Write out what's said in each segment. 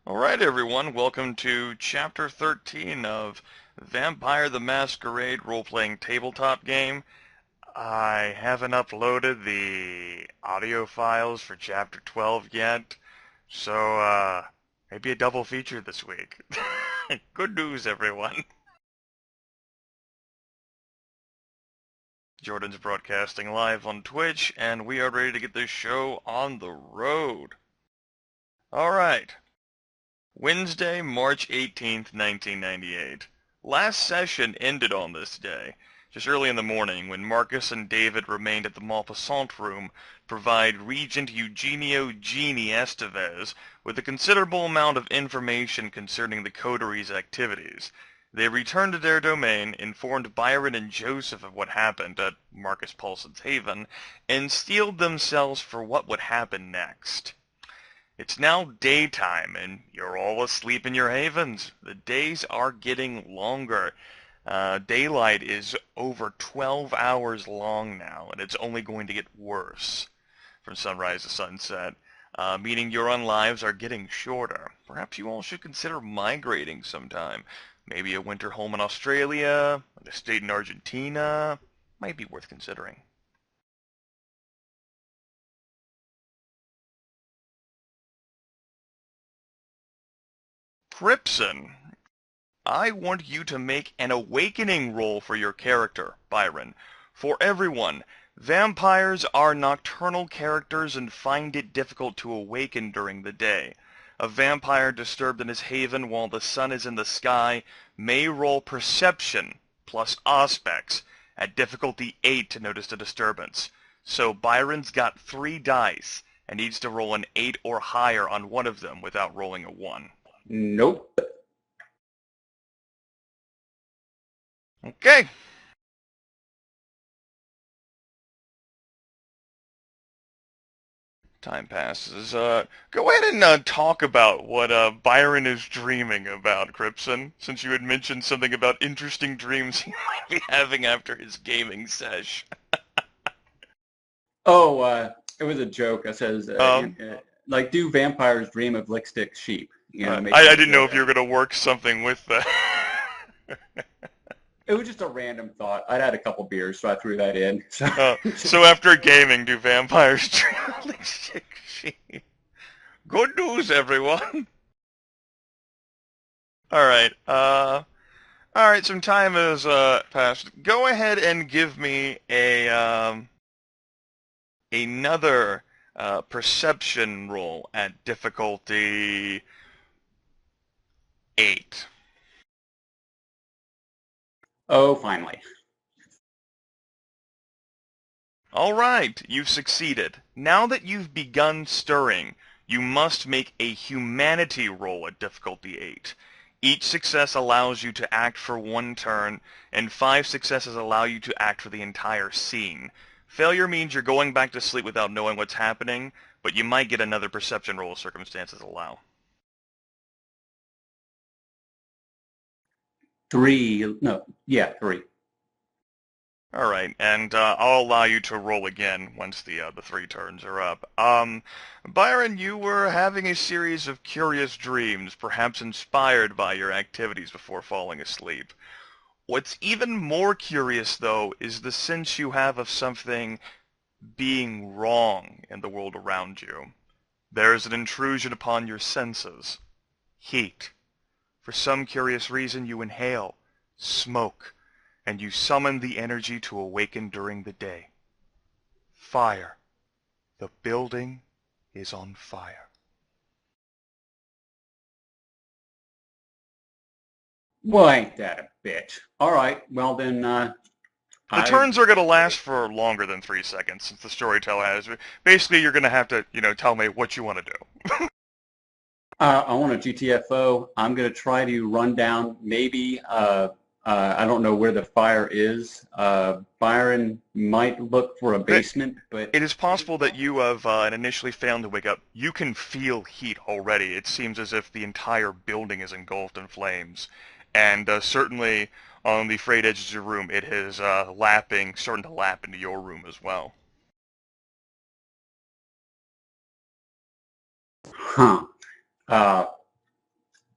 Alright everyone, welcome to Chapter 13 of Vampire the Masquerade role-playing tabletop game. I haven't uploaded the audio files for Chapter 12 yet, so maybe a double feature this week. Good news everyone. Jordan's broadcasting live on Twitch, and we are ready to get this show on the road. Alright. Wednesday, March 18th, 1998. Last session ended on this day, just early in the morning, when Marcus and David remained at the Maupassant room to provide Regent Eugenio Genie Estevez with a considerable amount of information concerning the coteries' activities. They returned to their domain, informed Byron and Joseph of what happened at Marcus Paulson's haven, and steeled themselves for what would happen next. It's now daytime, and you're all asleep in your havens. The days are getting longer. Daylight is over 12 hours long now, and it's only going to get worse from sunrise to sunset, meaning your unlives are getting shorter. Perhaps you all should consider migrating sometime. Maybe a winter home in Australia, an estate in Argentina. Might be worth considering. Cripson, I want you to make an awakening roll for your character, Byron. For everyone, vampires are nocturnal characters and find it difficult to awaken during the day. A vampire disturbed in his haven while the sun is in the sky may roll perception plus aspects at difficulty 8 to notice the disturbance. So Byron's got 3 dice and needs to roll an 8 or higher on one of them without rolling a 1. Nope. Okay. Time passes. Go ahead and talk about what Byron is dreaming about, Cripson, since you had mentioned something about interesting dreams he might be having after his gaming sesh. It was a joke. I says, Um, like, do vampires dream of lickstick sheep? You know, I making a didn't know joke. if you were going to work something with that. It was just a random thought. I'd had a couple beers, so I threw that in. So after gaming, do vampires dream of lipstick sheep? Good news, everyone. Alright, some time has passed. Go ahead and give me another perception roll at difficulty 8. Oh, finally. Alright, you've succeeded. Now that you've begun stirring, you must make a humanity roll at difficulty 8. Each success allows you to act for 1 turn, and 5 successes allow you to act for the entire scene. Failure means you're going back to sleep without knowing what's happening, but you might get another perception roll if circumstances allow. 3. No, yeah, 3. Alright, and I'll allow you to roll again once the 3 turns are up. Byron, you were having a series of curious dreams, perhaps inspired by your activities before falling asleep. What's even more curious, though, is the sense you have of something being wrong in the world around you. There is an intrusion upon your senses. Heat. For some curious reason, you inhale smoke, and you summon the energy to awaken during the day. Fire. The building is on fire. Well, ain't that a bitch? All right, well then, The turns are going to last for longer than 3 seconds, since the storyteller has. Basically, you're going to have to, tell me what you want to do. I want a GTFO. I'm going to try to run down maybe, I don't know where the fire is. Byron might look for a basement, but... It is possible that you have initially failed to wake up. You can feel heat already. It seems as if the entire building is engulfed in flames. And certainly on the frayed edges of your room, it is starting to lap into your room as well. Huh.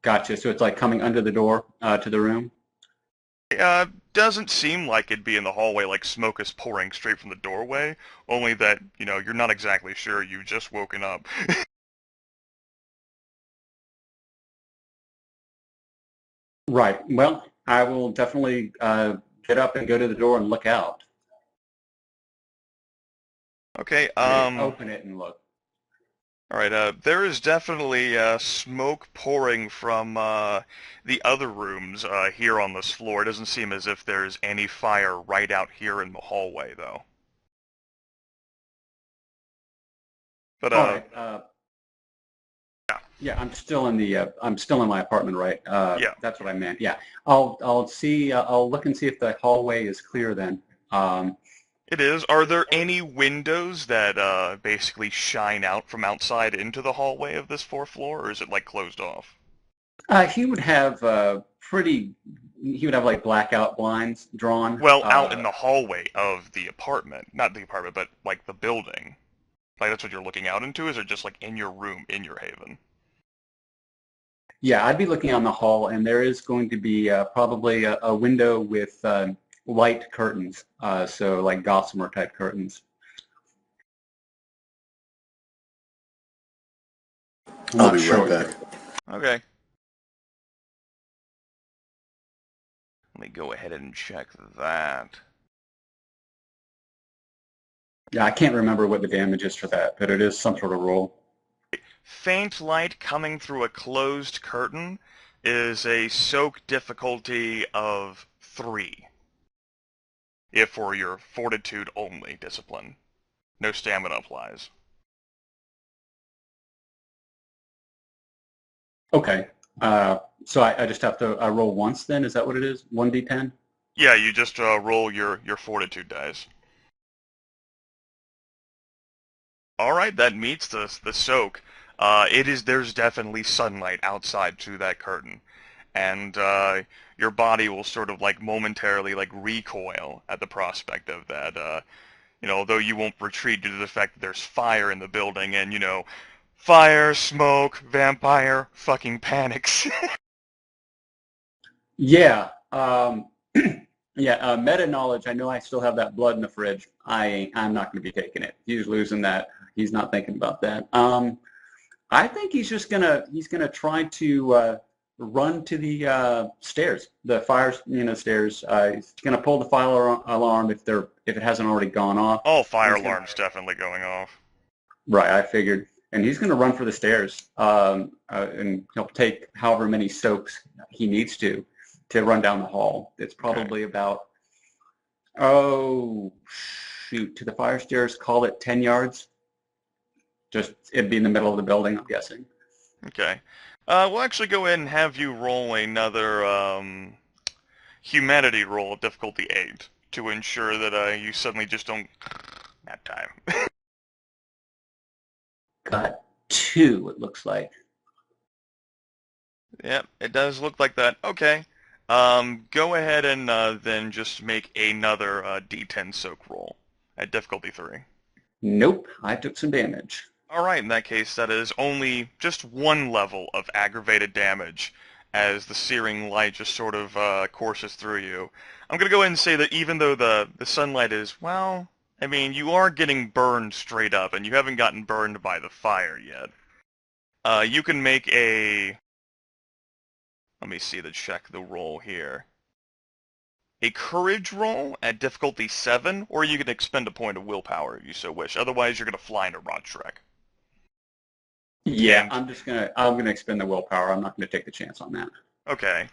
Gotcha. So it's like coming under the door to the room? Doesn't seem like it'd be in the hallway like smoke is pouring straight from the doorway, only that, you're not exactly sure, you've just woken up. Right. Well, I will definitely get up and go to the door and look out. Okay, Open it and look. alright, there is definitely smoke pouring from the other rooms here on this floor. It doesn't seem as if there's any fire right out here in the hallway, though. But, All right. yeah. Yeah, I'm still in my apartment, right? Yeah. That's what I meant. Yeah. I'll see. I'll look and see if the hallway is clear then. It is. Are there any windows that basically shine out from outside into the hallway of this fourth floor, or is it like closed off? He would have he would have like blackout blinds drawn. Well, out in the hallway of the apartment. Not the apartment, but like the building. Like that's what you're looking out into, is it just like in your room, in your haven? Yeah, I'd be looking on the hall, and there is going to be probably a window with light curtains, so like gossamer type curtains. I'm I'll not be sure. right back. Okay. Let me go ahead and check that. Yeah, I can't remember what the damage is for that, but it is some sort of roll. Faint light coming through a closed curtain is a soak difficulty of 3. If for your fortitude only discipline. No stamina applies. Okay. So I just have to roll once then? Is that what it is? 1d10? Yeah, you just roll your fortitude dice. Alright, that meets the soak. There's definitely sunlight outside through that curtain. And your body will sort of like momentarily like recoil at the prospect of that. Although you won't retreat due to the fact that there's fire in the building and, fire, smoke, vampire, fucking panics. Yeah. Yeah, meta knowledge, I know I still have that blood in the fridge. I'm not going to be taking it. He's losing that. He's not thinking about that. I think he's gonna try to run to the stairs, the fire stairs. He's gonna pull the fire alarm if it hasn't already gone off. Oh, fire alarm's definitely going off. Right, I figured. And he's gonna run for the stairs, and he'll take however many soaks he needs to run down the hall. It's probably about, oh shoot, to the fire stairs. Call it 10 yards. Just it'd be in the middle of the building, I'm guessing. Okay. We'll actually go ahead and have you roll another humanity roll of difficulty 8 to ensure that you suddenly just don't nap time. Got 2, it looks like. Yep, it does look like that. Okay. Go ahead and then just make another D10 soak roll at difficulty 3. Nope, I took some damage. Alright, in that case, that is only just one level of aggravated damage as the searing light just sort of courses through you. I'm going to go ahead and say that even though the sunlight is, well, I mean, you are getting burned straight up, and you haven't gotten burned by the fire yet. You can make a... Let me see check the roll here. A courage roll at difficulty 7, or you can expend a point of willpower if you so wish. Otherwise, you're going to fly into Rot Shrek. Yeah, I'm gonna expend the willpower. I'm not gonna take the chance on that. Okay.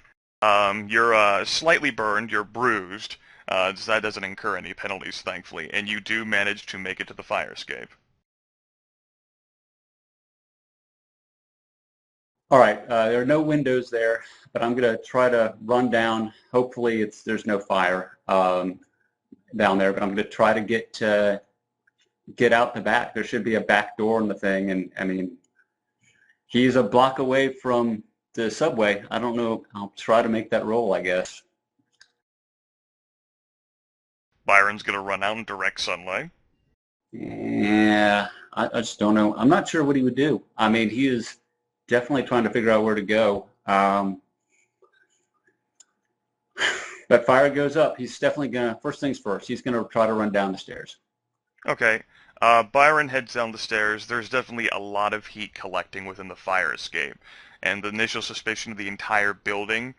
You're slightly burned, you're bruised, so that doesn't incur any penalties, thankfully, and you do manage to make it to the fire escape. All right, there are no windows there, but I'm gonna try to run down. Hopefully there's no fire down there, but I'm gonna try to get out the back. There should be a back door in the thing, and I mean, he's a block away from the subway. I don't know. I'll try to make that roll, I guess. Byron's gonna run out in direct sunlight. Yeah, I just don't know. I'm not sure what he would do. I mean, he is definitely trying to figure out where to go. But fire goes up. He's definitely gonna, first things first, he's gonna try to run down the stairs. Okay. Byron heads down the stairs. There's definitely a lot of heat collecting within the fire escape, and the initial suspicion of the entire building,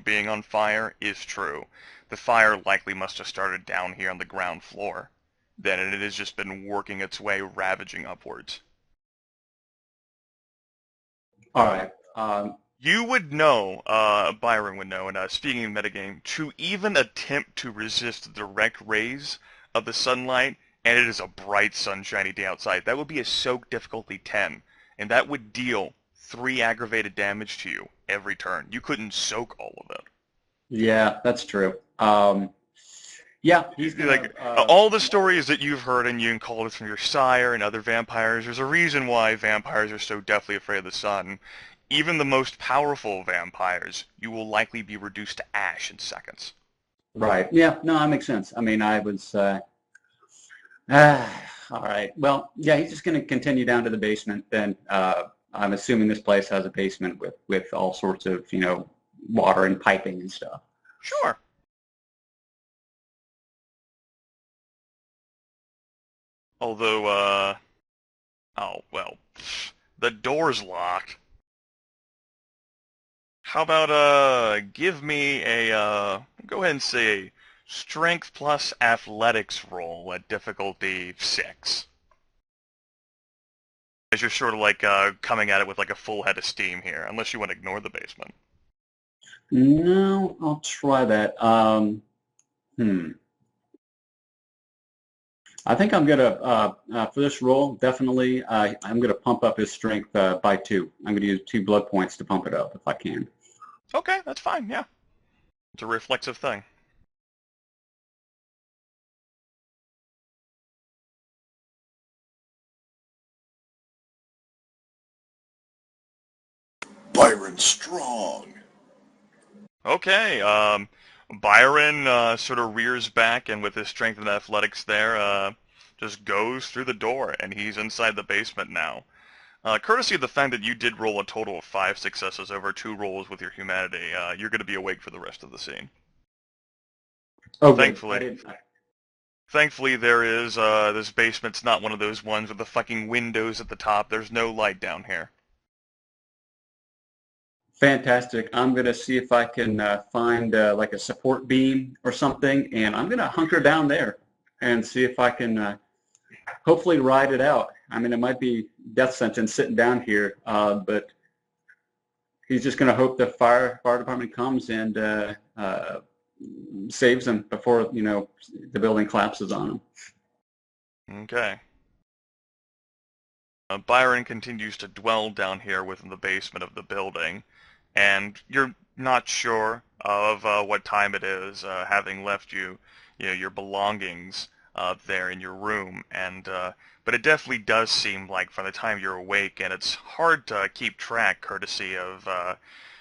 being on fire is true. The fire likely must have started down here on the ground floor. Then it has just been working its way, ravaging upwards. All right. You would know, Byron would know, and speaking of metagame, to even attempt to resist the direct rays of the sunlight, and it is a bright sunshiny day outside, that would be a soak difficulty 10, and that would deal 3 aggravated damage to you every turn. You couldn't soak all of it. Yeah, that's true. Yeah, he's gonna. Like, all the stories that you've heard and you called it from your sire and other vampires, there's a reason why vampires are so deathly afraid of the sun. Even the most powerful vampires, you will likely be reduced to ash in seconds. Right. Yeah. No, that makes sense. I mean, I was. All right. Well, yeah, he's just going to continue down to the basement. Then I'm assuming this place has a basement with all sorts of water and piping and stuff. Sure. Although, oh well, the door's locked. How about give me a go ahead and say a strength plus athletics roll at difficulty 6. As you're sort of like coming at it with like a full head of steam here, unless you want to ignore the basement. No, I'll try that. I think I'm gonna for this roll definitely. I'm gonna pump up his strength by 2. I'm gonna use 2 blood points to pump it up if I can. Okay, that's fine. Yeah, it's a reflexive thing. Byron strong. Okay, Byron sort of rears back and with his strength and athletics there, just goes through the door and he's inside the basement now. Courtesy of the fact that you did roll a total of 5 successes over 2 rolls with your humanity, you're going to be awake for the rest of the scene. Oh, thankfully. Thankfully, there is, this basement's not one of those ones with the fucking windows at the top. There's no light down here. Fantastic. I'm going to see if I can find like a support beam or something, and I'm going to hunker down there and see if I can hopefully ride it out. I mean, it might be death sentence sitting down here, but he's just going to hope the fire department comes and saves him before, the building collapses on him. Okay. Byron continues to dwell down here within the basement of the building, and you're not sure of what time it is, having left your belongings there in your room, and but it definitely does seem like from the time you're awake, and it's hard to keep track courtesy of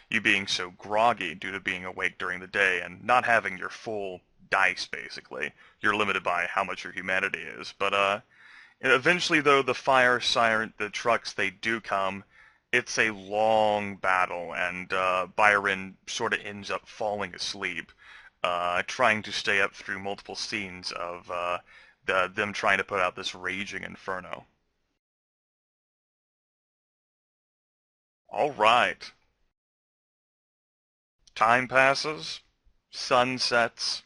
you being so groggy due to being awake during the day and not having your full dice, basically. You're limited by how much your humanity is, but eventually, though, the fire siren, the trucks, they do come. It's a long battle, and Byron sort of ends up falling asleep, trying to stay up through multiple scenes of them trying to put out this raging inferno. All right. Time passes, sun sets,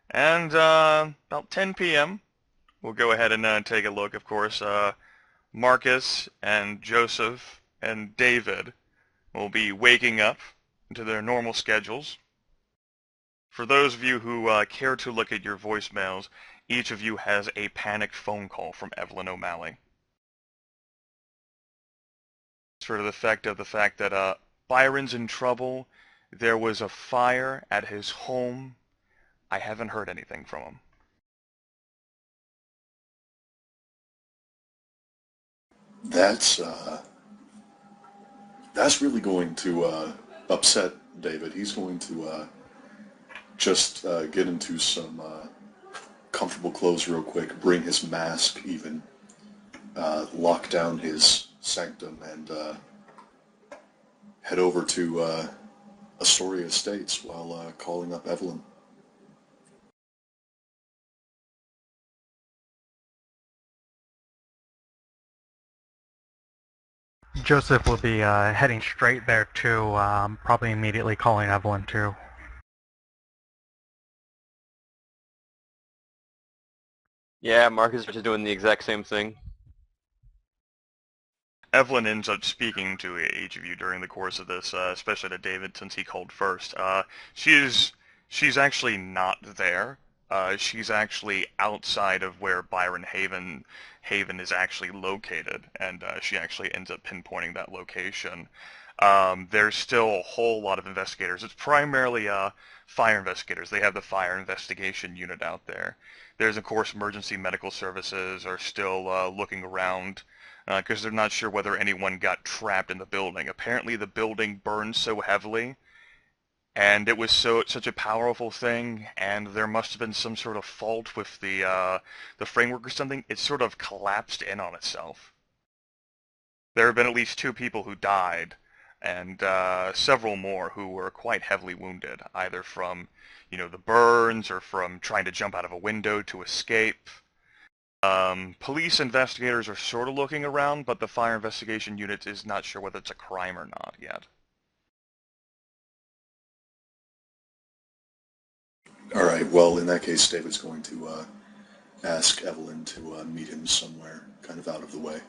and about 10 p.m., we'll go ahead and take a look, of course. Marcus and Joseph and David will be waking up into their normal schedules. For those of you who care to look at your voicemails, each of you has a panicked phone call from Evelyn O'Malley. Sort of the effect of the fact that Byron's in trouble. There was a fire at his home. I haven't heard anything from him. That's really going to upset David. He's going to just get into some comfortable clothes real quick, bring his mask even, lock down his sanctum and head over to Astoria Estates while calling up Evelyn. Joseph will be heading straight there too, probably immediately calling Evelyn too. Yeah, Marcus is doing the exact same thing. Evelyn ends up speaking to each of you during the course of this, especially to David since he called first. She's actually not there. She's actually outside of where Byron Haven is actually located, and she actually ends up pinpointing that location. There's still a whole lot of investigators. It's primarily fire investigators. They have the fire investigation unit out there. There's, of course, emergency medical services are still looking around because they're not sure whether anyone got trapped in the building. Apparently the building burned so heavily, and it was such a powerful thing, and there must have been some sort of fault with the framework or something. It sort of collapsed in on itself. There have been at least 2 people who died, and several more who were quite heavily wounded, either from, the burns or from trying to jump out of a window to escape. Police investigators are sort of looking around, but the fire investigation unit is not sure whether it's a crime or not yet. All right, well, in that case, David's going to ask Evelyn to meet him somewhere kind of out of the way.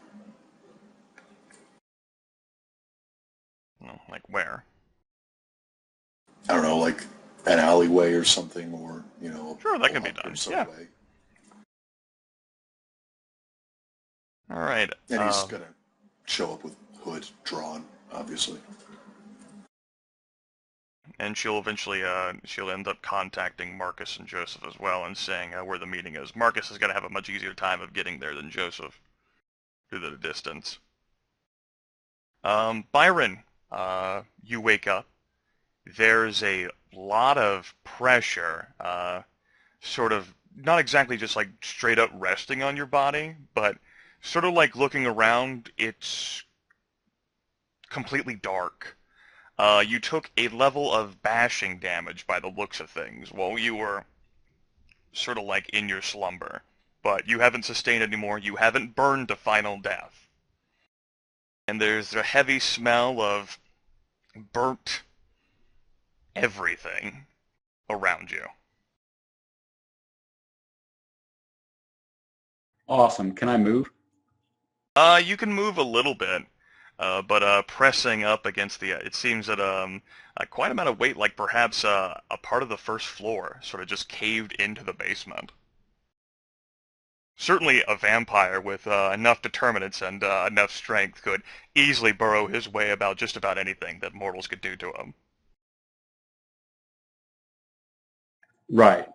Like where? I don't know, like an alleyway or something, or, Sure, that can be done. Yeah. Way. All right. And he's going to show up with hood drawn, obviously. And she'll eventually, she'll end up contacting Marcus and Joseph as well and saying where the meeting is. Marcus is going to have a much easier time of getting there than Joseph due to the distance. Byron, you wake up. There's a lot of pressure, sort of, not exactly just like straight up resting on your body, but sort of like looking around, it's completely dark. You took a level of bashing damage by the looks of things while you were sort of like in your slumber. But you haven't sustained any more. You haven't burned to final death. And there's a heavy smell of burnt everything around you. Awesome. Can I move? You can move a little bit. But pressing up against it seems that quite a amount of weight, like perhaps a part of the first floor, sort of just caved into the basement. Certainly a vampire with enough determinants and enough strength could easily burrow his way about just about anything that mortals could do to him. Right.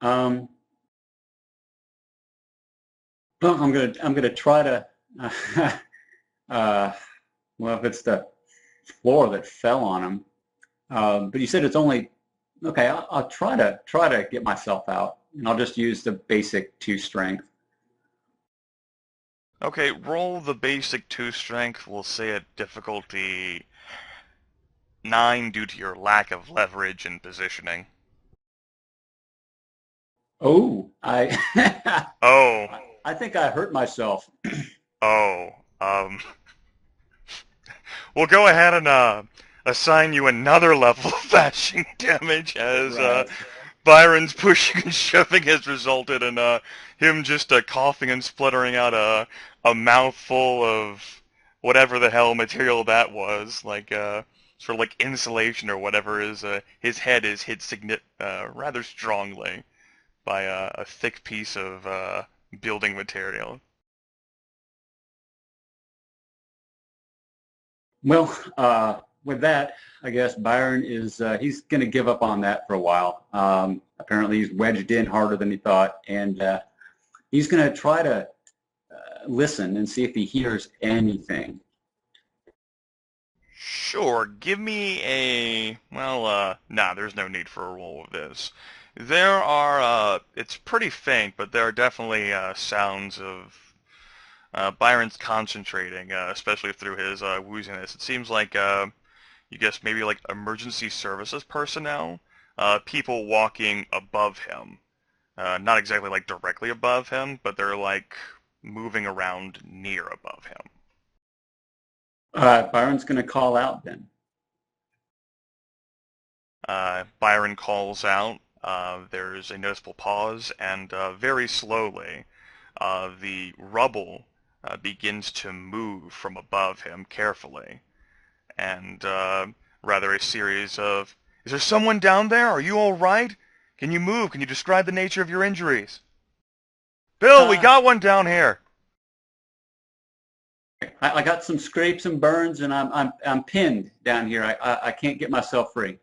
Well, I'm gonna try to. Well, if it's the floor that fell on him, but you said it's only okay. I'll try to get myself out, and I'll just use the basic 2 strength. Okay, roll the basic 2 strength. We'll say at difficulty 9 due to your lack of leverage and positioning. Oh, Oh. I think I hurt myself. Oh. We'll go ahead and assign you another level of bashing damage as Right. Byron's pushing and shoving has resulted in him just coughing and spluttering out a mouthful of whatever the hell material that was, like sort of like insulation or whatever. His head is hit rather strongly by a thick piece of building material. Well, with that, I guess Byron is he's going to give up on that for a while. Apparently, he's wedged in harder than he thought, and he's going to try to listen and see if he hears anything. Sure, give me a, well, nah, there's no need for a roll of this. There are, it's pretty faint, but there are definitely sounds of Byron's concentrating, especially through his wooziness. It seems like you guess maybe like emergency services personnel, people walking above him. Not exactly like directly above him, but they're like moving around near above him. Byron's going to call out then. Byron calls out. There's a noticeable pause, and very slowly, the rubble begins to move from above him carefully. And rather a series of, "Is there someone down there? Are you all right? Can you move? Can you describe the nature of your injuries?" "Bill, we got one down here." I got some scrapes and burns, and I'm pinned down here. I can't get myself free.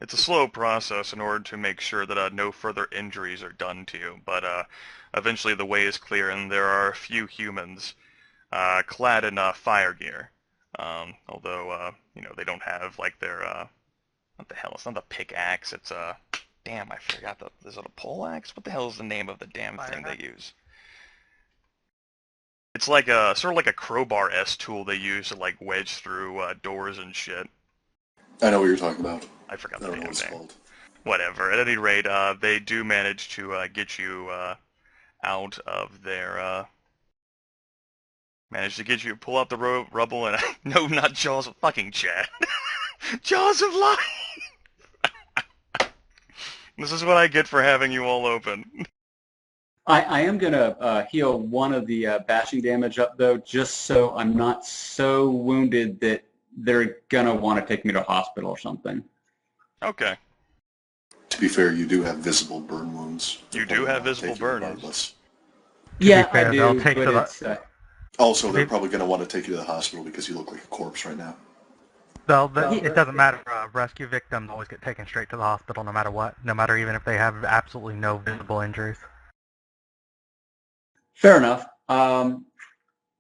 It's a slow process in order to make sure that no further injuries are done to you, but eventually the way is clear, and there are a few humans clad in fire gear. Although, they don't have, like, their, what the hell, it's not a pickaxe, it's a, damn, I forgot, is it a poleaxe? What the hell is the name of the damn thing they use? It's like a, sort of like a crowbar-esque tool they use to, like, wedge through doors and shit. I know what you're talking about. I forgot I the don't know damn what it's name. called. Whatever, at any rate, they do manage to get you out of their, managed to get you to pull out the rubble, and no, not Jaws of fucking Chad. Jaws of Life! This is what I get for having you all open. I am going to heal one of the bashing damage up, though, just so I'm not so wounded that they're going to want to take me to hospital or something. Okay. To be fair, you do have visible burn wounds. You do have visible burns. Yeah, fair, I they'll do, take but the- it's... Also, they're probably going to want to take you to the hospital because you look like a corpse right now. Well, it doesn't matter. Rescue victims always get taken straight to the hospital no matter what, no matter even if they have absolutely no visible injuries. Fair enough. On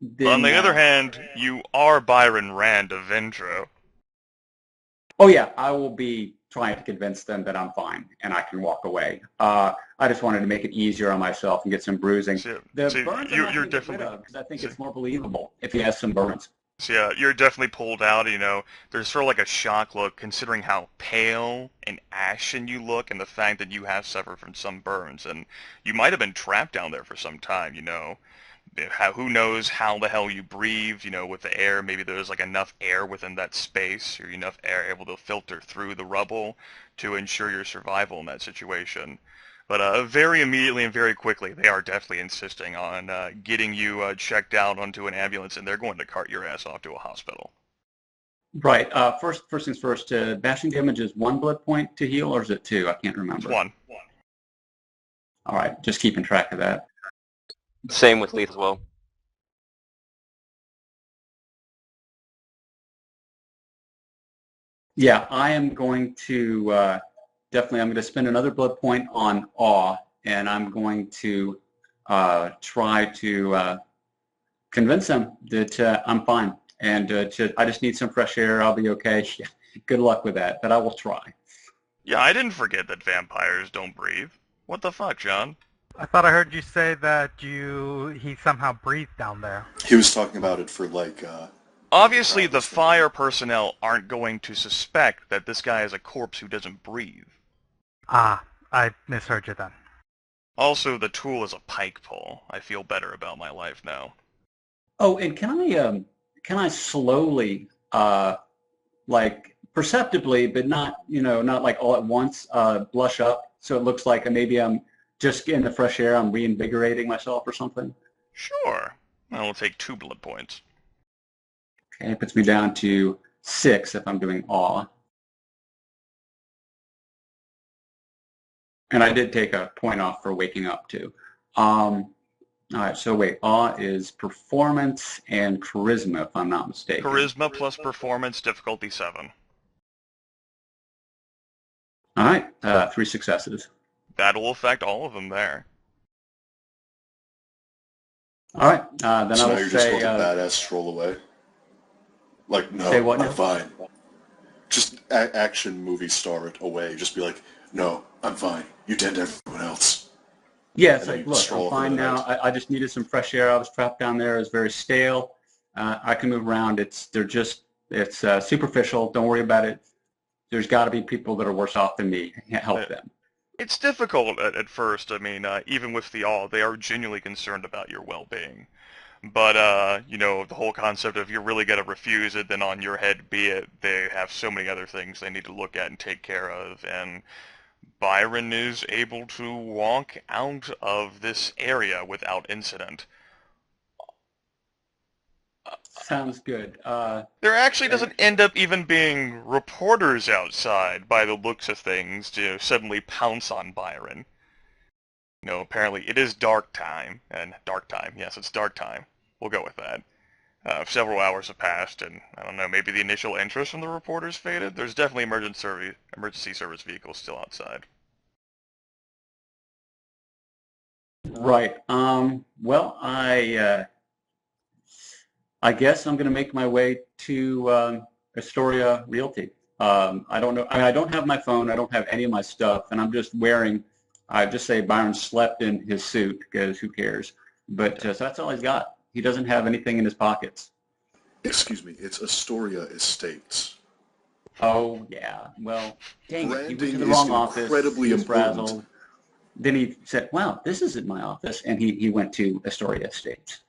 the other hand, you are Byron Rand of Ventro. Oh yeah, I will be trying to convince them that I'm fine and I can walk away. I just wanted to make it easier on myself and get some bruising. The burns I'm not you're going to get rid of because I think it's more believable if he has some burns. So yeah, you're definitely pulled out, there's sort of like a shock look considering how pale and ashen you look and the fact that you have suffered from some burns, and you might have been trapped down there for some time, Who knows how the hell you breathe, with the air, maybe there's like enough air within that space, or enough air able to filter through the rubble to ensure your survival in that situation. But very immediately and very quickly, they are definitely insisting on getting you checked out onto an ambulance, and they're going to cart your ass off to a hospital. Right. First things first, bashing damage is 1 blood point to heal, or is it 2? I can't remember. It's 1. All right, just keeping track of that. Same with Leith as well. Yeah, I am going to definitely. I'm going to spend another blood point on awe, and I'm going to try to convince them that I'm fine, and I just need some fresh air. I'll be okay. Good luck with that, but I will try. Yeah, I didn't forget that vampires don't breathe. What the fuck, John? I thought I heard you say that he somehow breathed down there. He was talking about it for like... Obviously, the fire personnel aren't going to suspect that this guy is a corpse who doesn't breathe. Ah, I misheard you then. Also, the tool is a pike pole. I feel better about my life now. Oh, and can I slowly, like perceptibly, but not not like all at once, blush up so it looks like maybe I'm just getting the fresh air, I'm reinvigorating myself or something? Sure. I will take 2 blood points. Okay, it puts me down to 6 if I'm doing awe. And I did take a point off for waking up too. All right, so wait, awe is performance and charisma, if I'm not mistaken. Charisma plus performance, difficulty 7. All right, 3 successes. That'll affect all of them there. All right, then So I now will you're just say... supposed to badass stroll away? Like, no, Say what I'm now? fine. Just action movie star it away. Just be like, no, I'm fine. You tend to everyone else. Yeah, it's And then like, you look, stroll I'm off fine into the now. night. I just needed some fresh air. I was trapped down there. It was very stale. I can move around. It's superficial. Don't worry about it. There's got to be people that are worse off than me. Help them. It's difficult at first. I mean, even with the all, they are genuinely concerned about your well-being. But, you know, the whole concept of you're really going to refuse it, then on your head be it, they have so many other things they need to look at and take care of, and Byron is able to walk out of this area without incident. Sounds good. There actually doesn't end up even being reporters outside by the looks of things to suddenly pounce on Byron. You know, apparently it is dark time, and dark time, yes, it's dark time. We'll go with that. Several hours have passed, and I don't know, maybe the initial interest from the reporters faded. There's definitely emergency service vehicles still outside. Right. Well, I guess I'm going to make my way to Astoria Realty. I don't know. I mean, I don't have my phone. I don't have any of my stuff, and I'm just wearing. I just say Byron slept in his suit because who cares? But so that's all he's got. He doesn't have anything in his pockets. Excuse me, it's Astoria Estates. Oh yeah. Well, dang it. He went to Branding the is wrong office. incredibly He was important. frazzled. Then he said, "Wow, this isn't my office," and he went to Astoria Estates.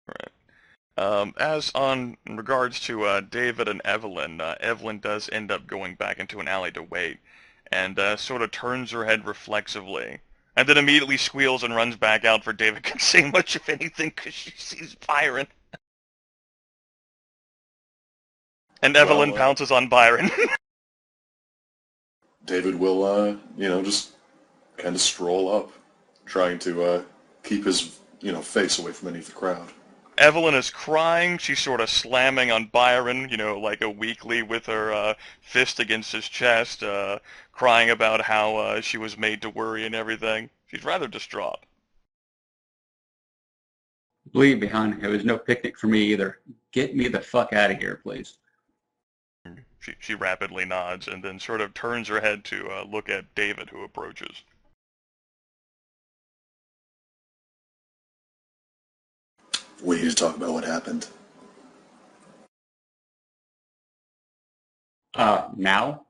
Right. As on in regards to David and Evelyn, Evelyn does end up going back into an alley to wait, and sort of turns her head reflexively, and then immediately squeals and runs back out for David can say much of anything because she sees Byron. And Evelyn Well, pounces on Byron. David will, just kind of stroll up, trying to keep his, face away from any of the crowd. Evelyn is crying. She's sort of slamming on Byron, you know, like a weakly with her fist against his chest, crying about how she was made to worry and everything. She's rather distraught. Believe me, hon, it was no picnic for me either. Get me the fuck out of here, please. She rapidly nods and then sort of turns her head to look at David, who approaches. We need to talk about what happened. Now?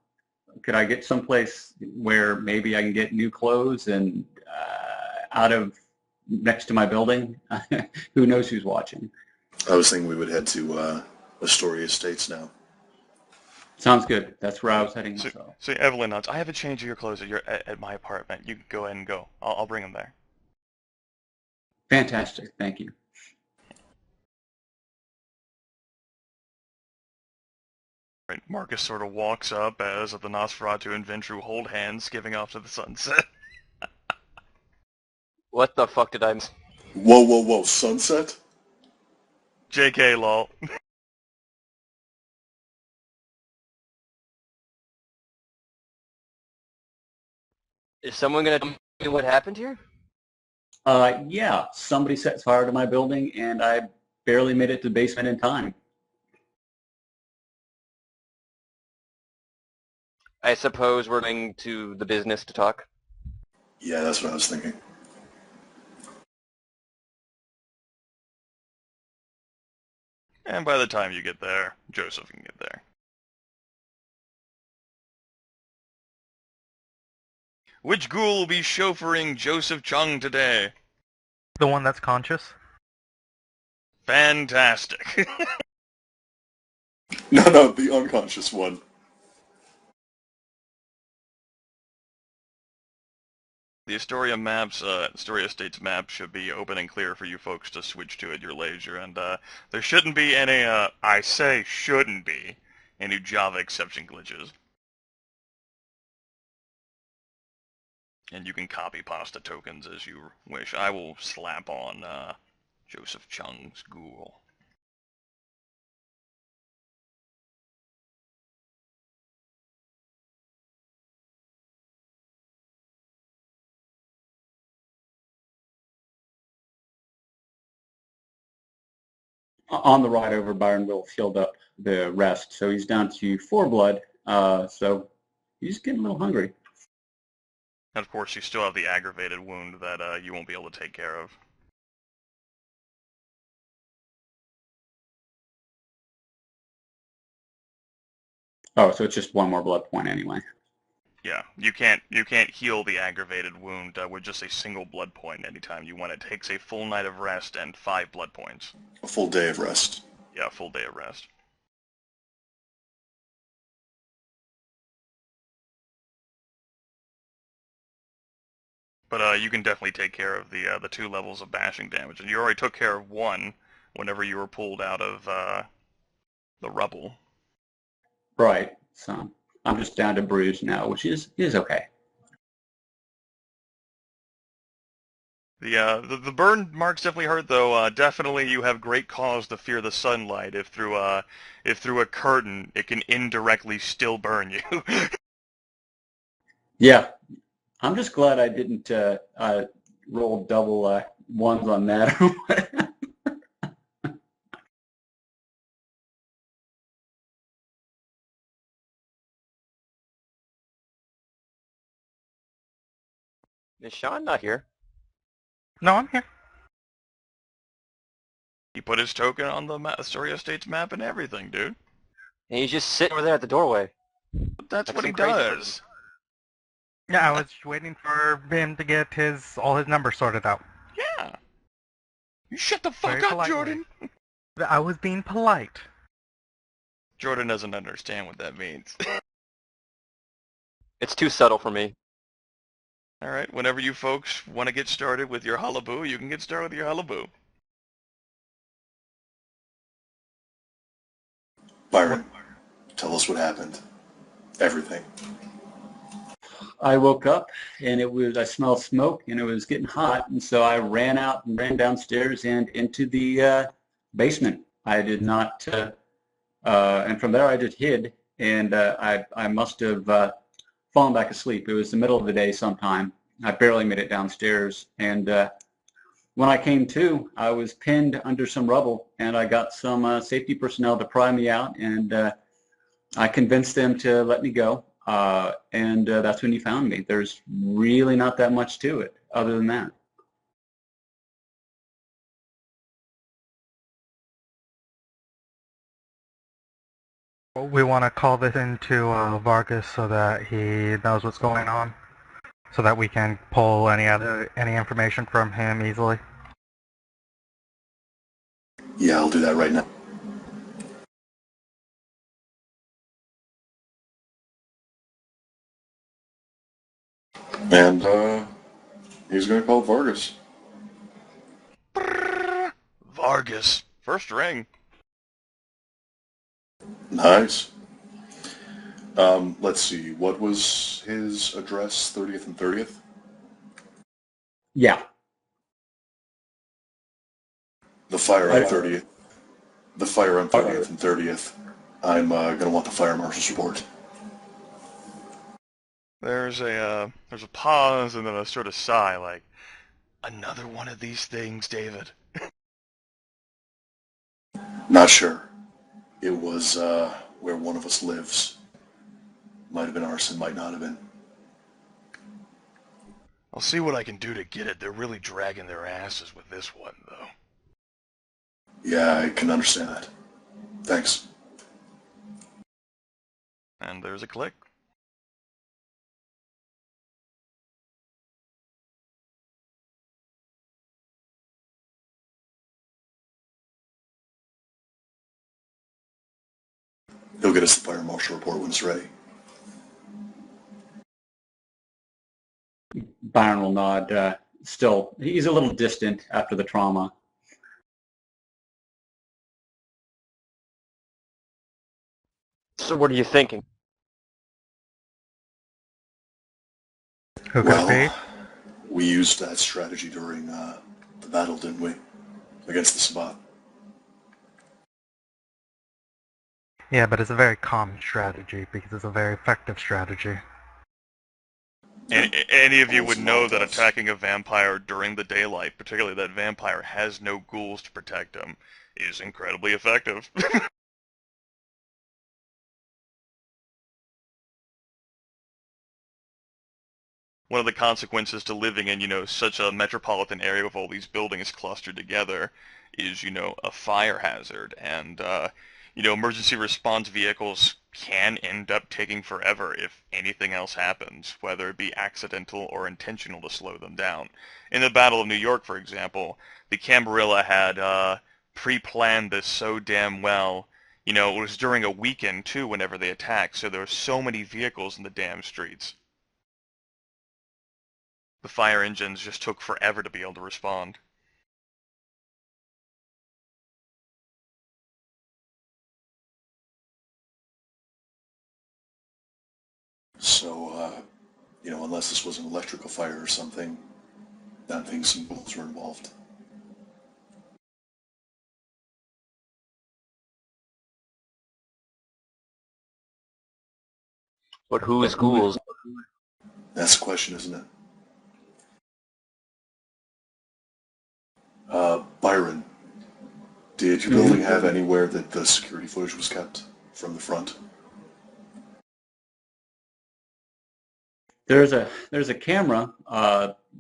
Could I get someplace where maybe I can get new clothes and out of next to my building? Who knows who's watching? I was thinking we would head to Astoria Estates now. Sounds good. That's where I was heading myself. So Evelyn nods. I have a change of your clothes at my apartment. You can go ahead and go. I'll bring them there. Fantastic. Thank you. Right. Marcus sort of walks up as the Nosferatu and Ventru hold hands, giving off to the sunset. What the fuck did I miss? Whoa, whoa, whoa, sunset? JK, lol. Is someone gonna tell me what happened here? Yeah, somebody set fire to my building, and I barely made it to the basement in time. I suppose we're going to the business to talk. Yeah, that's what I was thinking. And by the time you get there, Joseph can get there. Which ghoul will be chauffeuring Joseph Chung today? The one that's conscious? Fantastic. No, the unconscious one. The Astoria Estates map should be open and clear for you folks to switch to at your leisure, and there shouldn't be any, I say shouldn't be, any Java exception glitches. And you can copy pasta tokens as you wish. I will slap on Joseph Chung's ghoul. On the ride over, Byron will filled up the rest, so he's down to 4 blood. So he's getting a little hungry. And of course, you still have the aggravated wound that you won't be able to take care of. Oh, so it's just one more blood point anyway. Yeah, you can't heal the aggravated wound with just a single blood point anytime you want. It takes a full night of rest and 5 blood points. A full day of rest. Yeah, a full day of rest. But you can definitely take care of the 2 levels of bashing damage, and you already took care of 1 whenever you were pulled out of the rubble. Right. So I'm just down to bruise now, which is okay. The burn marks definitely hurt, though. Definitely, you have great cause to fear the sunlight. If through a curtain, it can indirectly still burn you. Yeah. I'm just glad I didn't roll double ones on that. Is Sean not here? No, I'm here. He put his token on the Astoria Estates map and everything, dude. And he's just sitting over there at the doorway. That's Like what he some crazy does. person. Yeah, I was waiting for him to get all his numbers sorted out. Yeah. You shut the fuck Very up, politely. Jordan. I was being polite. Jordan doesn't understand what that means. It's too subtle for me. All right, whenever you folks want to get started with your hullaboo, you can get started with your hullaboo. Byron, tell us what happened. Everything. I woke up and I smelled smoke and it was getting hot, and so I ran out and ran downstairs and into the basement. I did not, and from there I just hid, and I must have fallen back asleep. It was the middle of the day sometime. I barely made it downstairs, and when I came to, I was pinned under some rubble, and I got some safety personnel to pry me out, and I convinced them to let me go, and that's when you found me. There's really not that much to it other than that. We want to call this into Vargas so that he knows what's going on, so that we can pull any information from him easily. Yeah, I'll do that right now. And he's going to call Vargas. Vargas. First ring. Nice. Let's see. What was his address? 30th and 30th? Yeah. The fire on 30th. The fire on 30th and 30th. I'm going to want the fire marshal's report. There's a pause and then a sort of sigh, like, another one of these things, David. Not sure. It was where one of us lives. Might have been arson, might not have been. I'll see what I can do to get it. They're really dragging their asses with this one, though. Yeah, I can understand that. Thanks. And there's a click. He'll get us the fire marshal report when it's ready. Byron will nod. Still, he's a little distant after the trauma. So what are you thinking? Who could it be? We used that strategy during the battle, didn't we? Against the Sabbat. Yeah, but it's a very common strategy because it's a very effective strategy. Any of you would know that attacking a vampire during the daylight, particularly that vampire has no ghouls to protect him, is incredibly effective. one of the consequences to living in, such a metropolitan area with all these buildings clustered together is, a fire hazard. And, emergency response vehicles can end up taking forever if anything else happens, whether it be accidental or intentional to slow them down. In the Battle of New York, for example, the Camarilla had pre-planned this so damn well. It was during a weekend, too, whenever they attacked, so there were so many vehicles in the damn streets. The fire engines just took forever to be able to respond. So, unless this was an electrical fire or something, I think some bullets were involved. But who is ghouls? That's the question, isn't it? Byron, did your building have anywhere that the security footage was kept from the front? There's a camera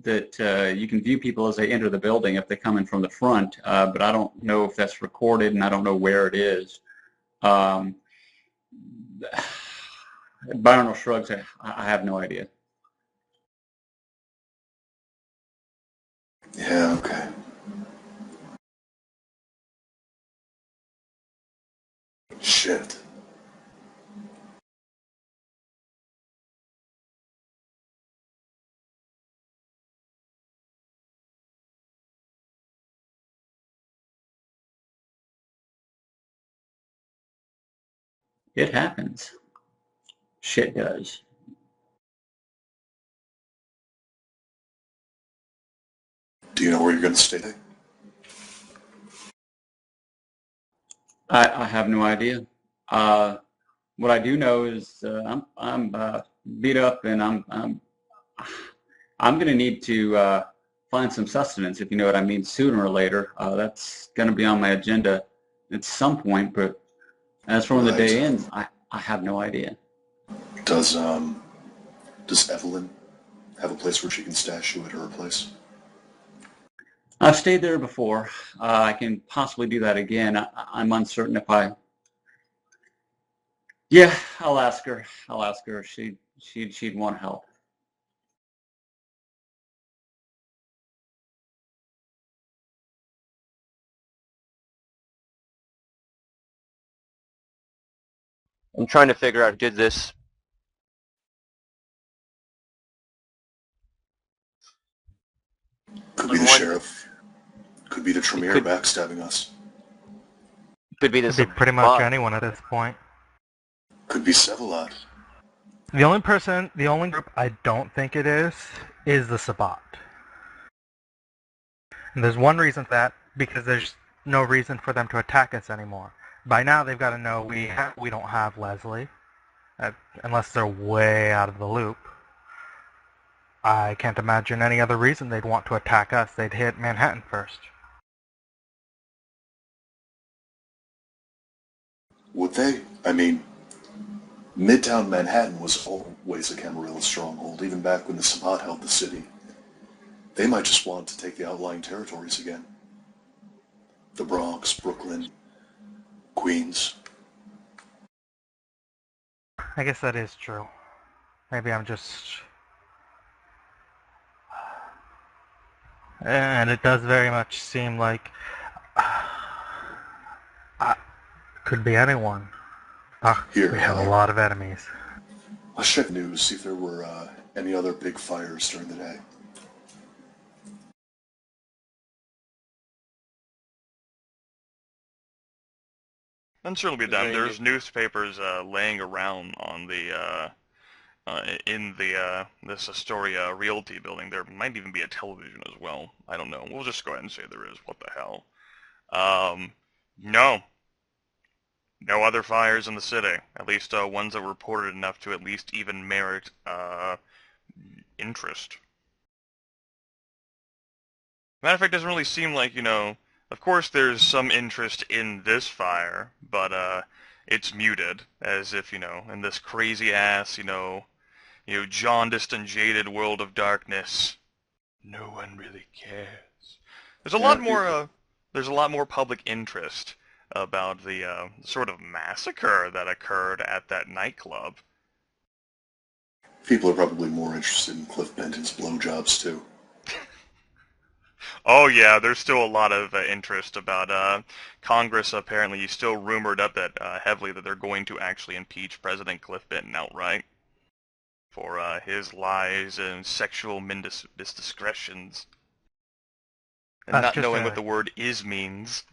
that you can view people as they enter the building if they come in from the front, but I don't know if that's recorded, and I don't know where it is. Byron shrugs. I have no idea. Yeah, okay. Shit. It happens. Shit does. Do you know where you're going to stay today? I have no idea. What I do know is I'm beat up, and I'm going to need to find some sustenance, if you know what I mean, sooner or later. That's going to be on my agenda at some point, but as for when the day ends, I have no idea. Does Evelyn have a place where she can stash you at her place? I've stayed there before. I can possibly do that again. I'm uncertain if I... Yeah, I'll ask her. She'd want help. I'm trying to figure out who did this. Could be the sheriff. Could be the Tremere backstabbing us. Could be Could be pretty much anyone at this point. Could be Sevalat. The only group I don't think it is the Sabbat. And there's one reason for that, because there's no reason for them to attack us anymore. By now they've got to know we don't have Leslie, unless they're way out of the loop. I can't imagine any other reason they'd want to attack us. They'd hit Manhattan first. Would they? I mean, Midtown Manhattan was always a Camarilla stronghold, even back when the Sabbat held the city. They might just want to take the outlying territories again. The Bronx, Brooklyn, Queens. I guess that is true. Maybe I'm just... And it does very much seem like... could be anyone. Here, we have a lot of enemies. Let's check the news, see if there were any other big fires during the day. And certainly be done. There's newspapers laying around on the in the this Astoria Realty building. There might even be a television as well. I don't know. We'll just go ahead and say there is. What the hell? No. No other fires in the city. At least ones that were reported enough to at least even merit interest. Matter of fact, it doesn't really seem like, of course there's some interest in this fire, but it's muted, as if, in this crazy ass, You jaundiced and jaded world of darkness. No one really cares. There's a lot more. There's a lot more public interest about the sort of massacre that occurred at that nightclub. People are probably more interested in Cliff Benton's blowjobs, too. Oh yeah, there's still a lot of interest about Congress. Apparently, you still rumored up that heavily that they're going to actually impeach President Cliff Benton outright for his lies and sexual indiscretions, and not knowing what the word "is" means.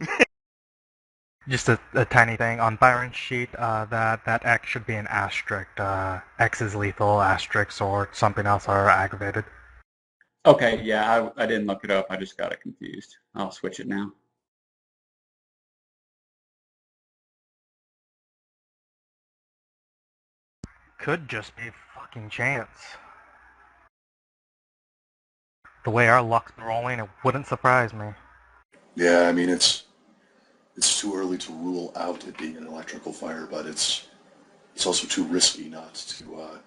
Just a tiny thing on Byron's sheet. That X should be an asterisk. X is lethal, asterisks or something else are aggravated. Okay, yeah, I didn't look it up. I just got it confused. I'll switch it now. Could just be fucking chance. The way our luck's been rolling, it wouldn't surprise me. Yeah, I mean, it's too early to rule out it being an electrical fire, but it's also too risky not to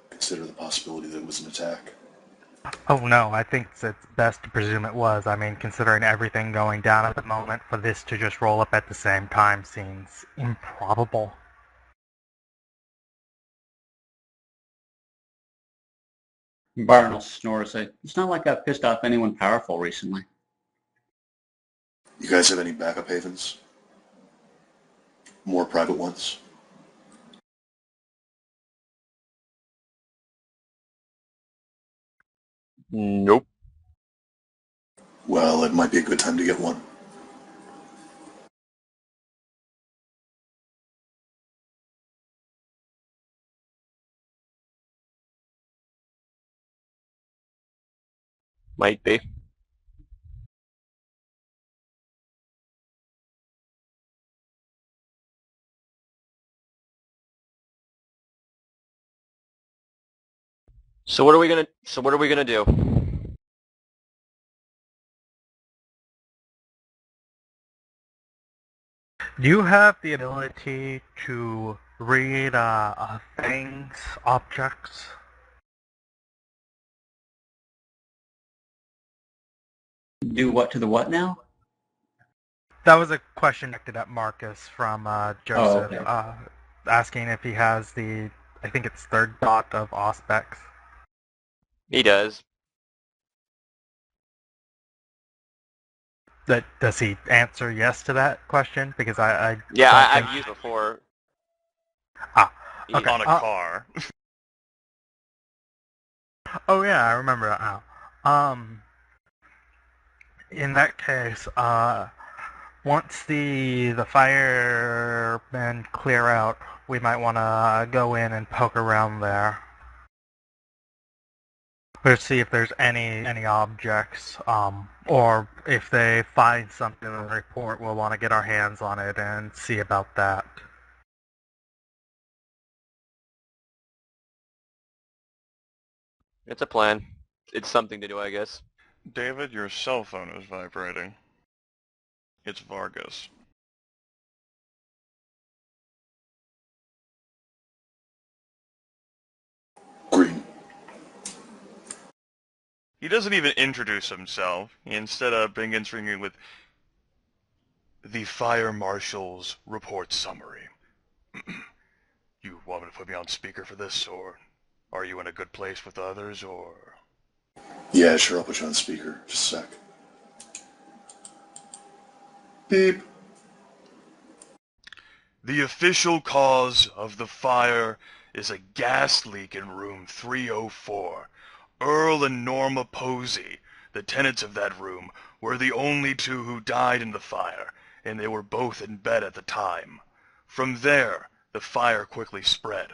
consider the possibility that it was an attack. Oh no, I think it's best to presume it was. I mean, considering everything going down at the moment, for this to just roll up at the same time seems improbable. Byron will snore and say, "It's not like I've pissed off anyone powerful recently." You guys have any backup havens? More private ones? Nope. Well, it might be a good time to get one. Might be. So what are we gonna do? Do you have the ability to read things, objects? Do what to the what now? That was a question directed at Marcus from Joseph, okay. Asking if he has the, I think it's third dot of Auspex. He does. Does he answer yes to that question? Because I Yeah, don't think... I've used before. Okay. On a car. Oh yeah, I remember that now. In that case, once the firemen clear out, we might want to go in and poke around there. Let's see if there's any objects, or if they find something in the report, we'll want to get our hands on it and see about that. It's a plan. It's something to do, I guess. David, your cell phone is vibrating. It's Vargas. Green. He doesn't even introduce himself. He instead begins ringing with the Fire Marshal's report summary. You want me to put me on speaker for this, or are you in a good place with others, or... Yeah, sure, I'll put you on speaker. Just a sec. Beep. The official cause of the fire is a gas leak in room 304. Earl and Norma Posey, the tenants of that room, were the only two who died in the fire, and they were both in bed at the time. From there, the fire quickly spread.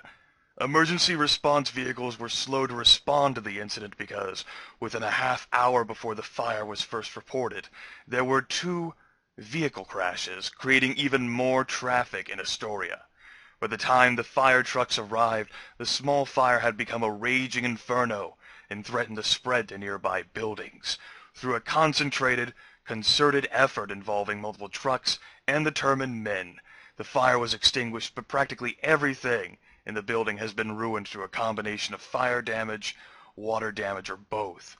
Emergency response vehicles were slow to respond to the incident because, within a half hour before the fire was first reported, there were 2 vehicle crashes, creating even more traffic in Astoria. By the time the fire trucks arrived, the small fire had become a raging inferno and threatened to spread to nearby buildings. Through a concentrated, concerted effort involving multiple trucks and determined men, the fire was extinguished, but practically everything in the building has been ruined through a combination of fire damage, water damage, or both.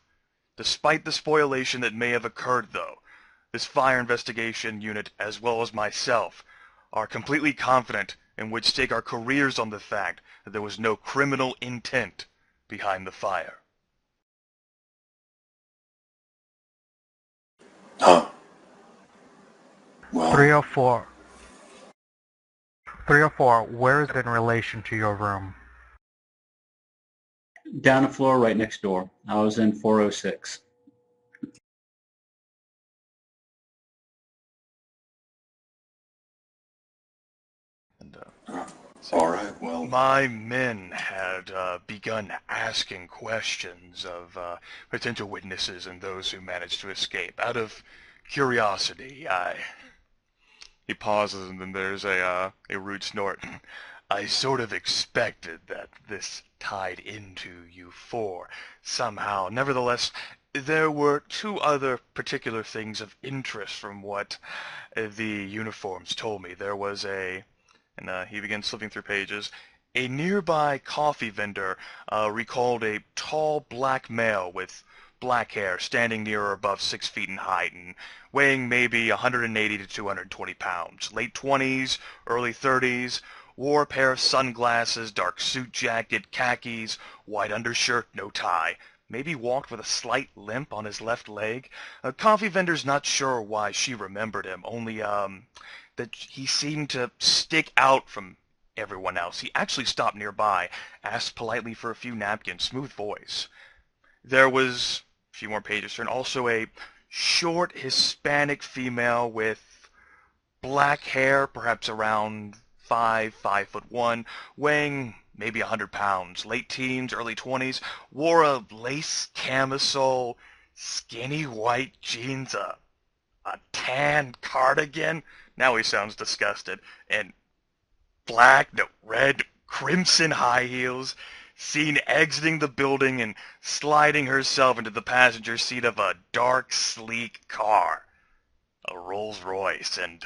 Despite the spoliation that may have occurred, though, this fire investigation unit, as well as myself, are completely confident and would stake our careers on the fact that there was no criminal intent behind the fire. Huh. Well, 304. 304, where is it in relation to your room? Down the floor, right next door. I was in 406. And, all right, well, my men had begun asking questions of potential witnesses and those who managed to escape. Out of curiosity, He pauses and then there's a rude snort. I sort of expected that this tied into you four somehow. Nevertheless, there were two other particular things of interest from what the uniforms told me. There was and he begins flipping through pages. A nearby coffee vendor recalled a tall black male with black hair standing near or above 6 feet in height and weighing maybe 180 to 220 pounds. Late 20s, early 30s, wore a pair of sunglasses, dark suit jacket, khakis, white undershirt, no tie. Maybe walked with a slight limp on his left leg. A coffee vendor's not sure why she remembered him, only that he seemed to stick out from everyone else. He actually stopped nearby, asked politely for a few napkins, smooth voice. There was, a few more pages turn, also a short Hispanic female with black hair, perhaps around 5'1", weighing maybe 100 pounds, late teens, early 20s, wore a lace camisole, skinny white jeans, a tan cardigan. Now he sounds disgusted. And black, no, red, crimson high heels, seen exiting the building and sliding herself into the passenger seat of a dark, sleek car. A Rolls-Royce, and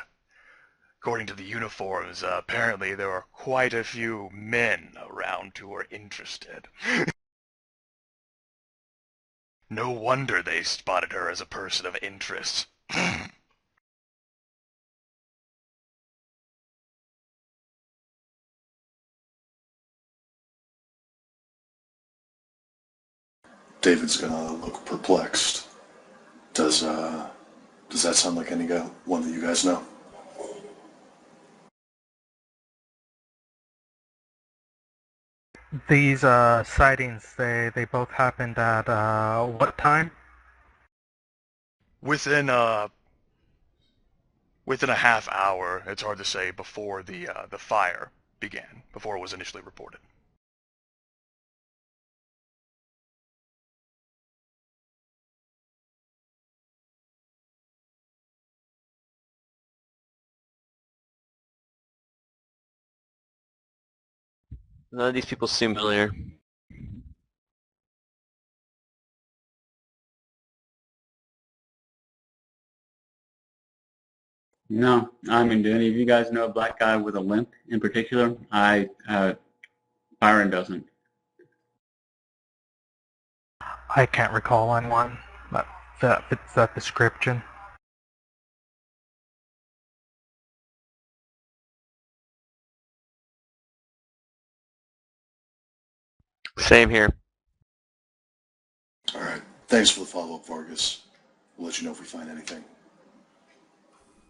according to the uniforms, apparently there were quite a few men around who were interested. No wonder they spotted her as a person of interest. David's gonna look perplexed. Does that sound like one that you guys know? These sightings, they both happened at what time? Within a half hour, it's hard to say, before the fire began, before it was initially reported. None of these people seem familiar. No, I mean, do any of you guys know a black guy with a limp in particular? Byron doesn't. I can't recall anyone that fits that description. Same here. All right. Thanks for the follow-up, Vargas. We'll let you know if we find anything.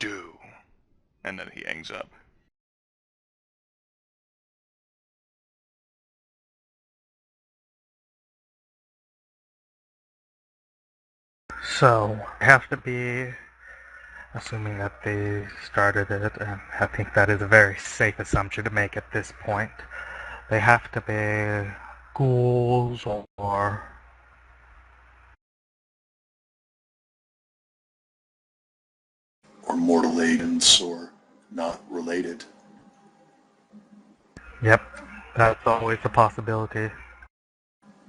Do. And then he hangs up. So, it has to be, assuming that they started it, and I think that is a very safe assumption to make at this point, they have to be ghouls or Or mortal agents, or not related. Yep, that's always a possibility.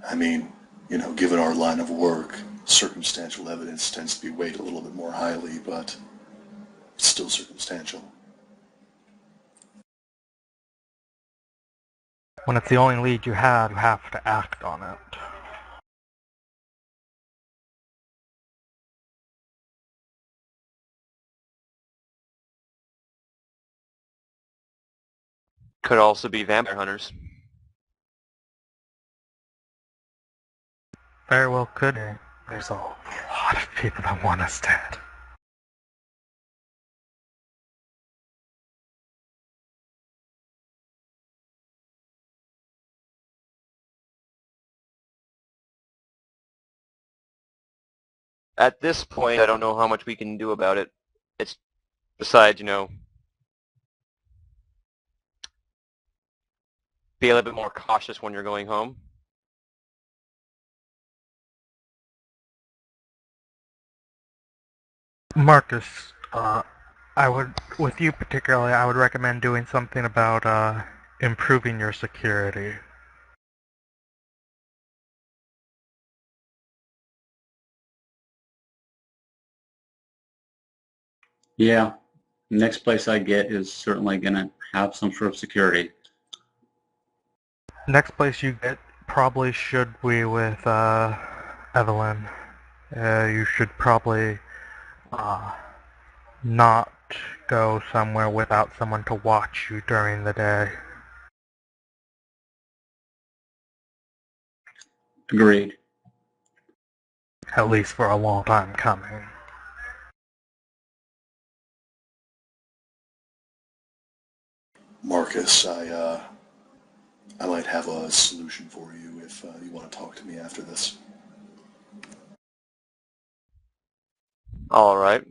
I mean, given our line of work, circumstantial evidence tends to be weighted a little bit more highly, but it's still circumstantial. When it's the only lead you have to act on it. Could also be vampire hunters. Very well could be. There's a lot of people that want us dead. At this point, I don't know how much we can do about it. It's besides, be a little bit more cautious when you're going home. Marcus, with you particularly, I would recommend doing something about improving your security. Yeah, next place I get is certainly going to have some sort of security. Next place you get probably should be with Evelyn. You should probably not go somewhere without someone to watch you during the day. Agreed. At least for a long time coming. Marcus, I might have a solution for you if you want to talk to me after this. All right.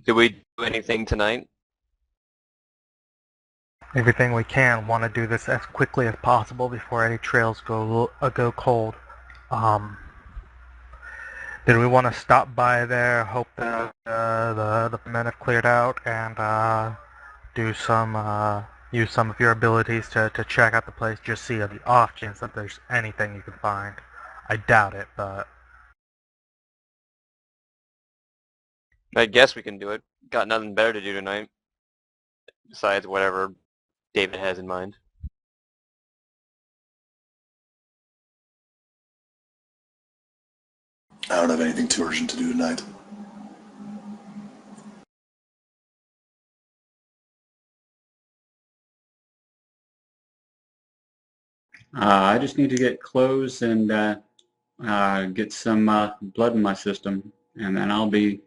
Did we do anything tonight? Everything we can. Want to do this as quickly as possible before any trails go cold. Did we want to stop by there, hope that the men have cleared out, and use some of your abilities to check out the place, just see the off chance that there's anything you can find? I doubt it, but I guess we can do it. Got nothing better to do tonight. Besides whatever David has in mind. I don't have anything too urgent to do tonight. I just need to get clothes and get some blood in my system, and then I'll be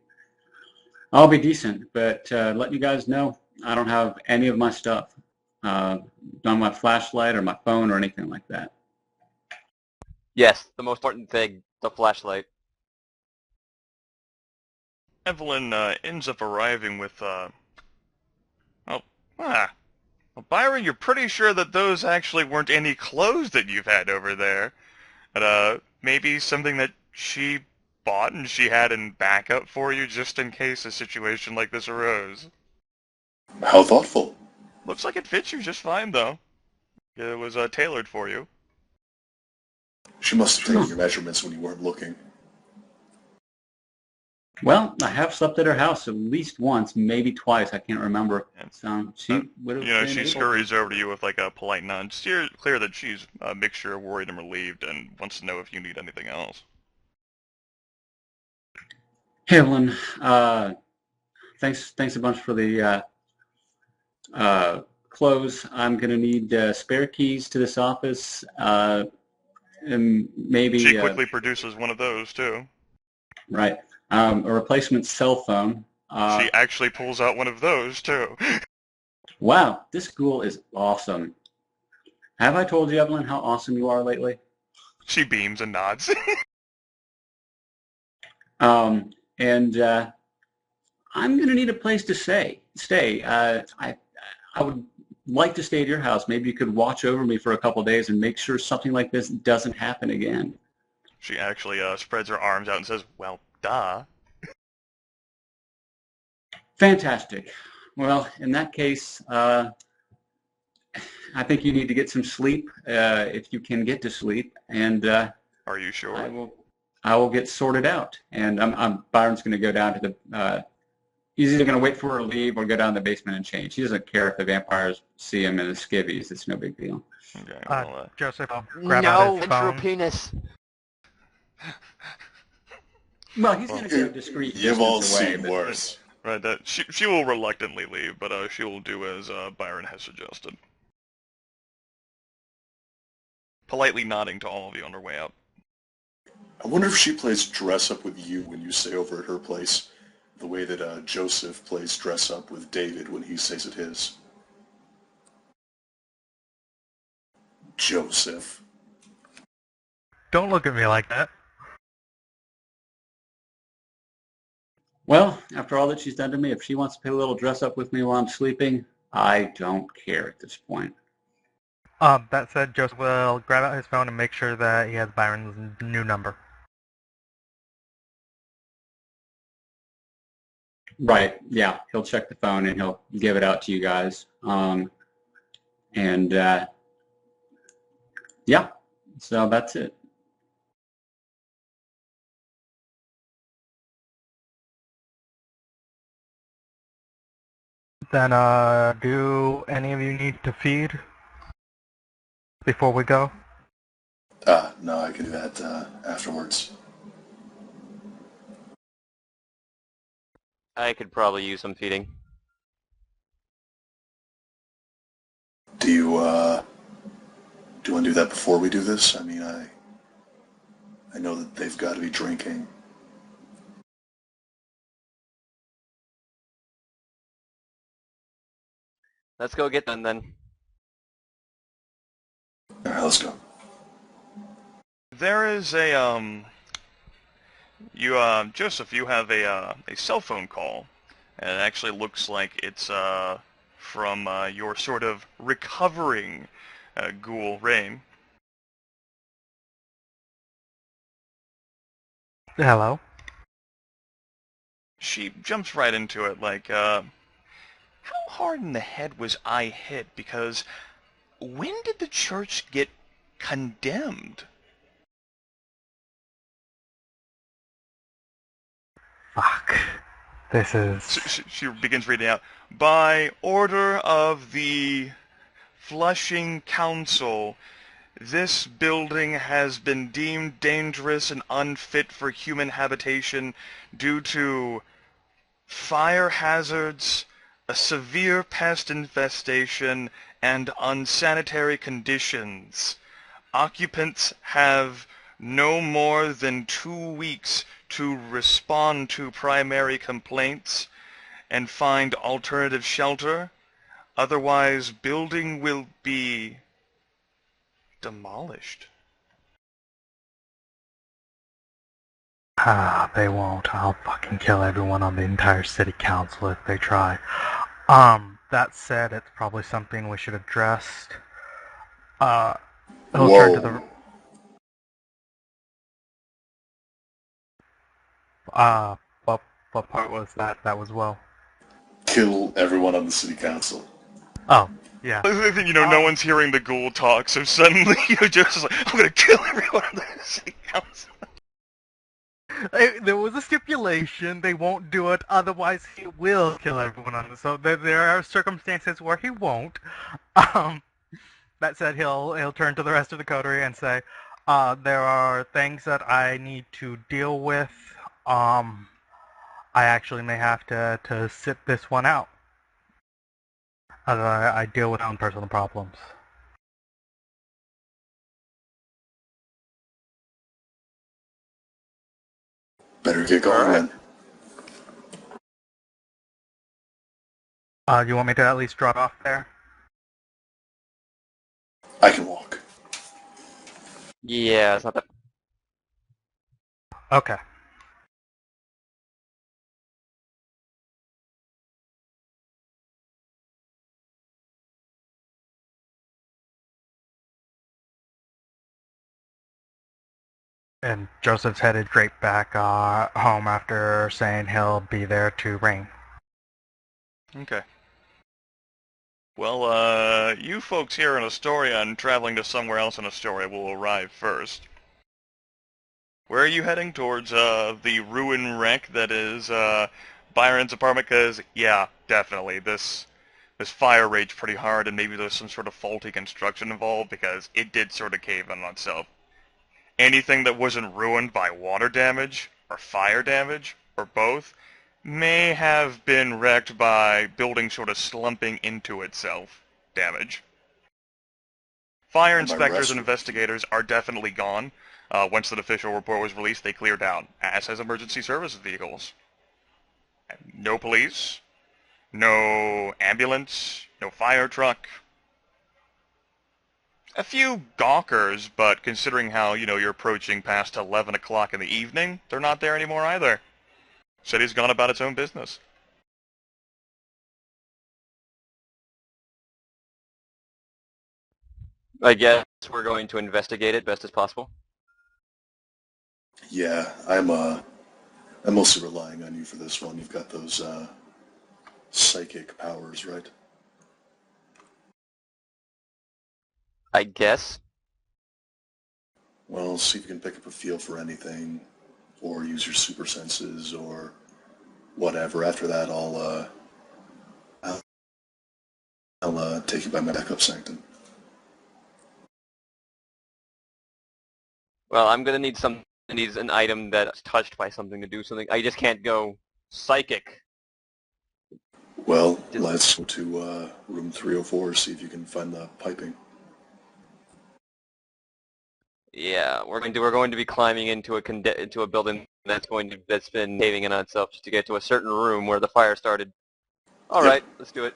decent. But letting you guys know, I don't have any of my stuff, not my flashlight or my phone or anything like that. Yes, the most important thing, the flashlight. Evelyn ends up arriving with, well, Byron, you're pretty sure that those actually weren't any clothes that you've had over there. But, maybe something that she bought and she had in backup for you just in case a situation like this arose. How thoughtful. Looks like it fits you just fine, though. It was tailored for you. She must have taken your measurements when you weren't looking. Well, I have slept at her house at least once, maybe twice. I can't remember. So she would have. She scurries over to you with like a polite nod. It's clear that she's a mixture of worried and relieved, and wants to know if you need anything else. Hey, Evelyn. Thanks a bunch for the clothes. I'm gonna need spare keys to this office, and maybe. She quickly produces one of those too. Right. A replacement cell phone. She actually pulls out one of those too. Wow, this school is awesome. Have I told you, Evelyn, how awesome you are lately? She beams and nods. And I'm going to need a place to stay. I would like to stay at your house. Maybe you could watch over me for a couple of days and make sure something like this doesn't happen again. She actually spreads her arms out and says, well, duh. Fantastic. Well, in that case, I think you need to get some sleep, if you can get to sleep. And are you sure? I will get sorted out. And Byron's going to go down to He's either going to wait for her to leave or go down the basement and change. He doesn't care if the vampires see him in the skivvies. It's no big deal. Okay, well, Joseph, I'll grab out his phone. penis. Well, he's going to go discreet You've all distance away. seen But worse. right, she will reluctantly leave, but she will do as Byron has suggested. Politely nodding to all of you on her way out. I wonder if she plays dress up with you when you stay over at her place, the way that Joseph plays dress up with David when he stays at his. Joseph. Don't look at me like that. well, after all that she's done to me, if she wants to play a little dress up with me while I'm sleeping, I don't care at this point. That said, Joseph will grab out his phone and make sure that he has Byron's new number. Right, yeah, he'll check the phone and he'll give it out to you guys. Yeah, so that's it. Then, do any of you need to feed before we go? No, I can do that afterwards. I could probably use some feeding. Do you want to do that before we do this? I mean, I know that they've got to be drinking. Let's go get them then. All right, let's go. There is a Joseph, you have a cell phone call, and it actually looks like it's from your sort of recovering ghoul, Rain. Hello? She jumps right into it, like, how hard in the head was I hit? Because when did the church get condemned? Fuck. This is... She begins reading out, by order of the Flushing Council, this building has been deemed dangerous and unfit for human habitation due to fire hazards, a severe pest infestation, and unsanitary conditions. Occupants have no more than 2 weeks to respond to primary complaints and find alternative shelter. Otherwise, building will be demolished. They won't. I'll fucking kill everyone on the entire city council if they try. That said, it's probably something we should have addressed. He'll turn to the... what part was that? That was well. Kill everyone on the city council. Oh, yeah. No one's hearing the ghoul talk, so suddenly you're just like, I'm gonna kill everyone on the city council. There was a stipulation, they won't do it, otherwise he will kill everyone on this. So there are circumstances where he won't. That said, he'll turn to the rest of the coterie and say, there are things that I need to deal with. I actually may have to sit this one out. I deal with my own personal problems. Better get going then. You want me to at least drop off there? I can walk. Yeah, it's not that... Okay. And Joseph's headed straight back home after saying he'll be there to ring. Okay. Well, you folks here in Astoria and traveling to somewhere else in Astoria will arrive first. Where are you heading? Towards the ruin wreck that is Byron's apartment? Because, yeah, definitely. This fire raged pretty hard, and maybe there's some sort of faulty construction involved, because it did sort of cave in on itself. Anything that wasn't ruined by water damage, or fire damage, or both, may have been wrecked by building sort of slumping into itself damage. Fire And by inspectors and rest, investigators are definitely gone. Once that official report was released, they cleared out, as has emergency services vehicles. No police, no ambulance, no fire truck. A few gawkers, but considering how, you're approaching past 11 o'clock in the evening, they're not there anymore either. City's gone about its own business. I guess we're going to investigate it best as possible. yeah, I'm mostly relying on you for this one. You've got those psychic powers, right? I guess. Well, see if you can pick up a feel for anything, or use your super senses, or whatever. After that, I'll take you by my backup sanctum. Well, I'm gonna need an item that's touched by something to do something. I just can't go psychic. Well, let's go to room 304, see if you can find the piping. Yeah, we're going to be climbing into a building that's been caving in on itself just to get to a certain room where the fire started. All Yep. right, let's do it.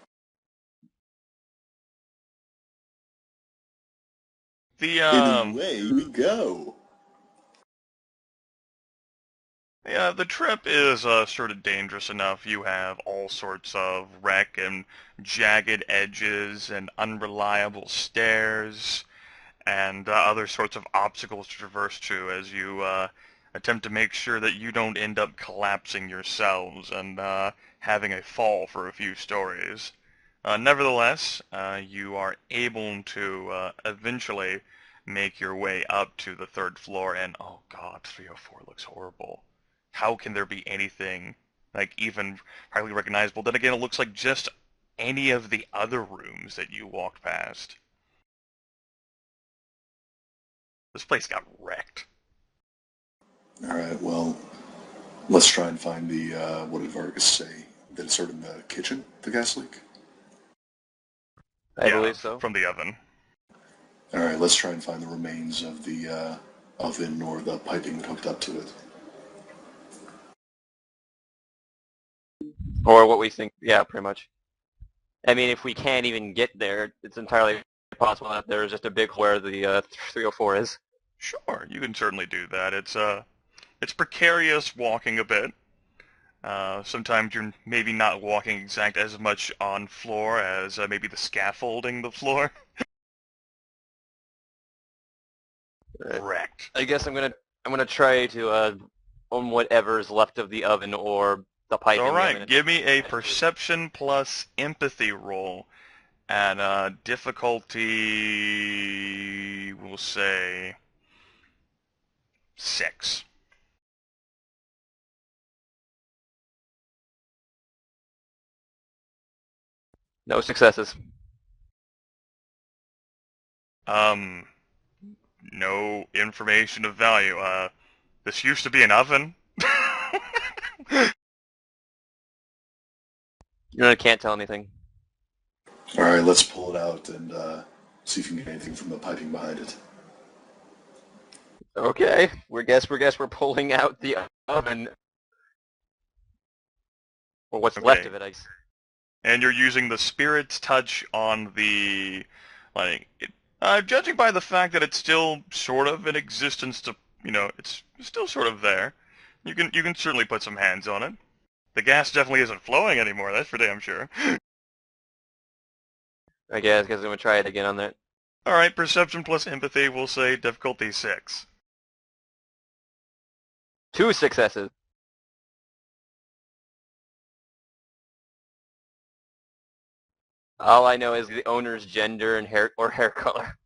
Away we go. Yeah, the trip is sort of dangerous enough. You have all sorts of wreck and jagged edges and unreliable stairs and other sorts of obstacles to traverse to as you attempt to make sure that you don't end up collapsing yourselves and having a fall for a few stories. Nevertheless, you are able to eventually make your way up to the third floor, and oh god, 304 looks horrible. How can there be anything, like, even highly recognizable? Then again, it looks like just any of the other rooms that you walked past. This place got wrecked. Alright, well, let's try and find the, what did Vargas say? That it started in the kitchen, the gas leak? I believe so. From the oven. Alright, let's try and find the remains of the oven or the piping that hooked up to it. Or what we think, yeah, pretty much. I mean, if we can't even get there, it's entirely possible that there's just a big hole where the 304 is. Sure, you can certainly do that. It's precarious walking a bit. Sometimes you're maybe not walking exact as much on floor as maybe the scaffolding the floor. Wrecked. I guess I'm gonna try to on whatever's left of the oven or the piping. All right, give me a perception plus empathy roll, and difficulty, we'll say 6. No successes. No information of value. This used to be an oven. You can't tell anything. Alright, let's pull it out and see if you can get anything from the piping behind it. Okay, we're pulling out the oven. Or what's left of it, I guess. And you're using the spirit's touch on the, judging by the fact that it's still sort of in existence to, it's still sort of there. You can certainly put some hands on it. The gas definitely isn't flowing anymore, that's for damn sure. I guess I'm gonna try it again on that. Alright, perception plus empathy, we'll say difficulty 6. 2 successes. All I know is the owner's gender and hair color.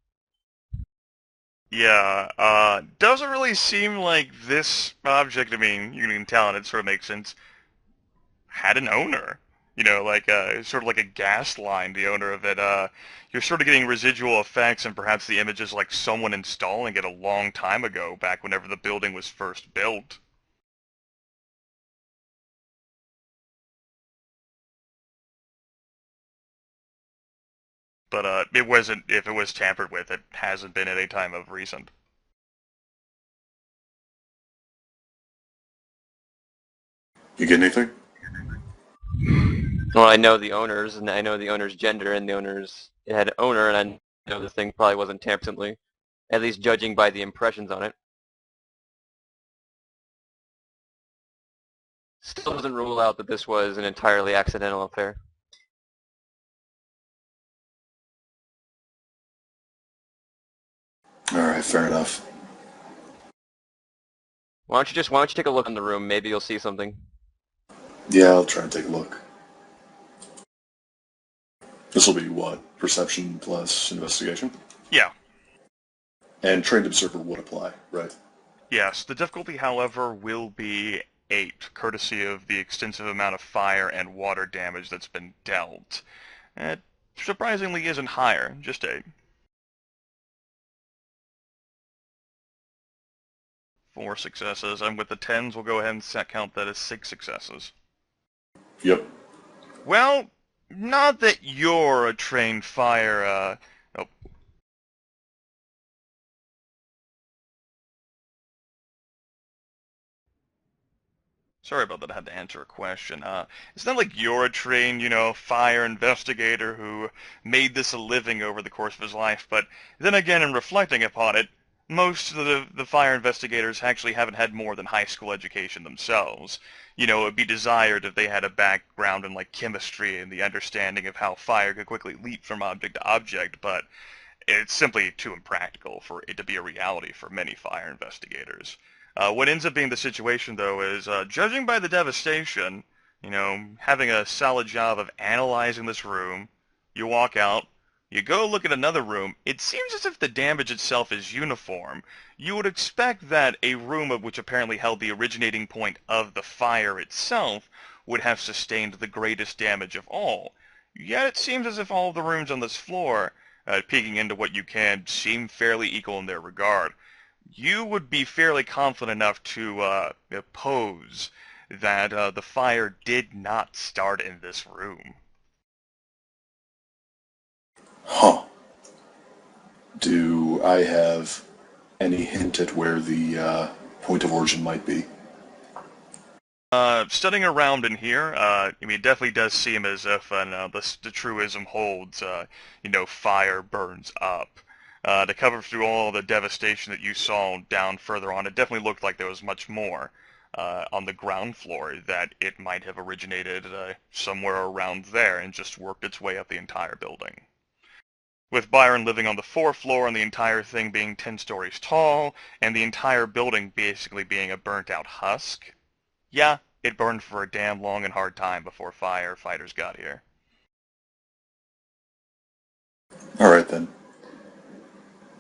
Yeah, doesn't really seem like this object, I mean, you can tell, and it sort of makes sense, had an owner. Like sort of like a gas line, the owner of it. You're sort of getting residual effects and perhaps the images like someone installing it a long time ago, back whenever the building was first built. But it wasn't, if it was tampered with, it hasn't been at any time of recent. You get anything? Well, I know the owners, and I know the owner's gender, and it had an owner, and I know this thing probably wasn't tampered recently, at least judging by the impressions on it. Still doesn't rule out that this was an entirely accidental affair. All right, fair enough. Why don't you take a look in the room? Maybe you'll see something. Yeah, I'll try and take a look. This will be what? Perception plus investigation? Yeah. And trained observer would apply, right? Yes. The difficulty, however, will be 8, courtesy of the extensive amount of fire and water damage that's been dealt. It surprisingly isn't higher, just 8. 4 successes, and with the 10s, we'll go ahead and count that as 6 successes. Yep. Well, not that you're a trained fire, oh. Sorry about that, I had to answer a question. It's not like you're a trained, fire investigator who made this a living over the course of his life, but then again, in reflecting upon it, most of the fire investigators actually haven't had more than high school education themselves. It would be desired if they had a background in, like, chemistry and the understanding of how fire could quickly leap from object to object, but it's simply too impractical for it to be a reality for many fire investigators. What ends up being the situation, though, is, judging by the devastation, having a solid job of analyzing this room, you walk out, you go look at another room, it seems as if the damage itself is uniform. You would expect that a room of which apparently held the originating point of the fire itself would have sustained the greatest damage of all. Yet it seems as if all of the rooms on this floor, peeking into what you can, seem fairly equal in their regard. You would be fairly confident enough to pose that the fire did not start in this room. Huh. Do I have any hint at where the point of origin might be? Studying around in here, it definitely does seem as if the truism holds, fire burns up. To cover through all the devastation that you saw down further on, it definitely looked like there was much more on the ground floor, that it might have originated somewhere around there and just worked its way up the entire building. With Byron living on the 4th floor and the entire thing being 10 stories tall, and the entire building basically being a burnt-out husk, yeah, it burned for a damn long and hard time before firefighters got here. Alright then.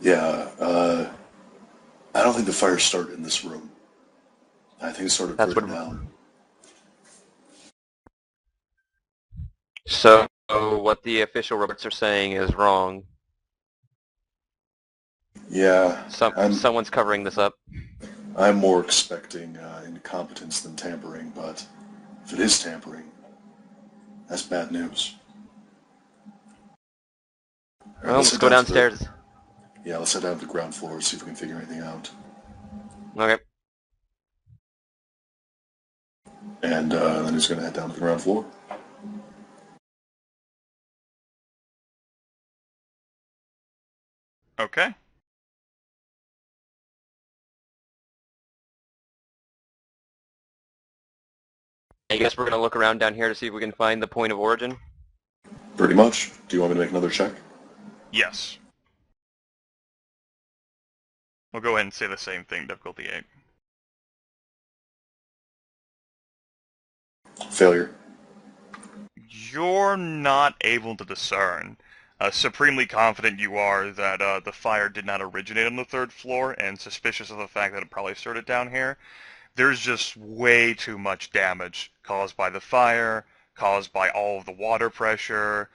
Yeah, I don't think the fire started in this room. I think it started further down. So what the official reports are saying is wrong. Yeah. Someone's covering this up. I'm more expecting incompetence than tampering, but if it is tampering, that's bad news. Well, let's go downstairs. Yeah, let's head down to the ground floor and see if we can figure anything out. Okay. And then he's going to head down to the ground floor. Okay. I guess we're going to look around down here to see if we can find the point of origin. Pretty much. Do you want me to make another check? Yes. We'll go ahead and say the same thing, difficulty 8. Failure. You're not able to discern. Supremely confident you are that the fire did not originate on the 3rd floor, and suspicious of the fact that it probably started down here. there's just way too much damage caused by the fire, caused by all of the water pressure.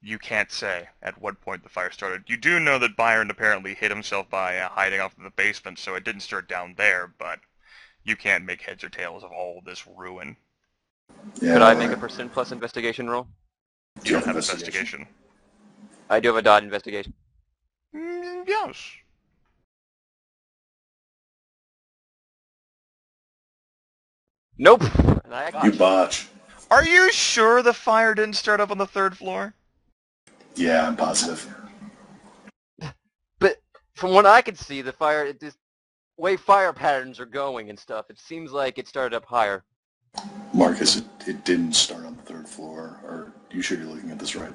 You can't say at what point the fire started. You do know that Byron apparently hit himself by hiding off in the basement, so it didn't start down there, but you can't make heads or tails of all this ruin. Yeah, Could I make a percent plus investigation roll? You don't have investigation. I do have a dot investigation. Yes. Nope. And I You botch. Are you sure the fire didn't start up on the 3rd floor? Yeah, I'm positive. But from what I could see, the fire, this way fire patterns are going and stuff, it seems like it started up higher. Marcus, it didn't start on the 3rd floor. Are you sure you're looking at this right?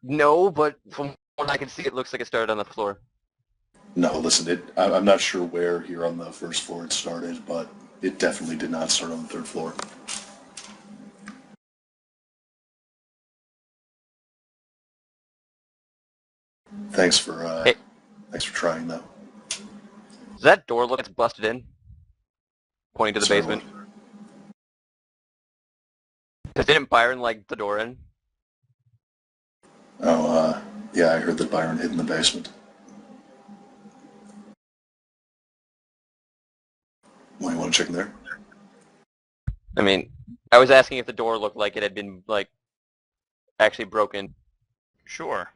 No, but from what I can see, it looks like it started on the floor. No, listen, I'm not sure where here on the 1st floor it started, but it definitely did not start on the 3rd floor. Thanks for trying, though. Does that door look like it's busted in? Pointing to the Sorry, basement. Because didn't Byron like the door in? Oh, yeah, I heard that Byron hid in the basement. Why, you want to check in there? I mean, I was asking if the door looked like it had been, like, actually broken. Sure.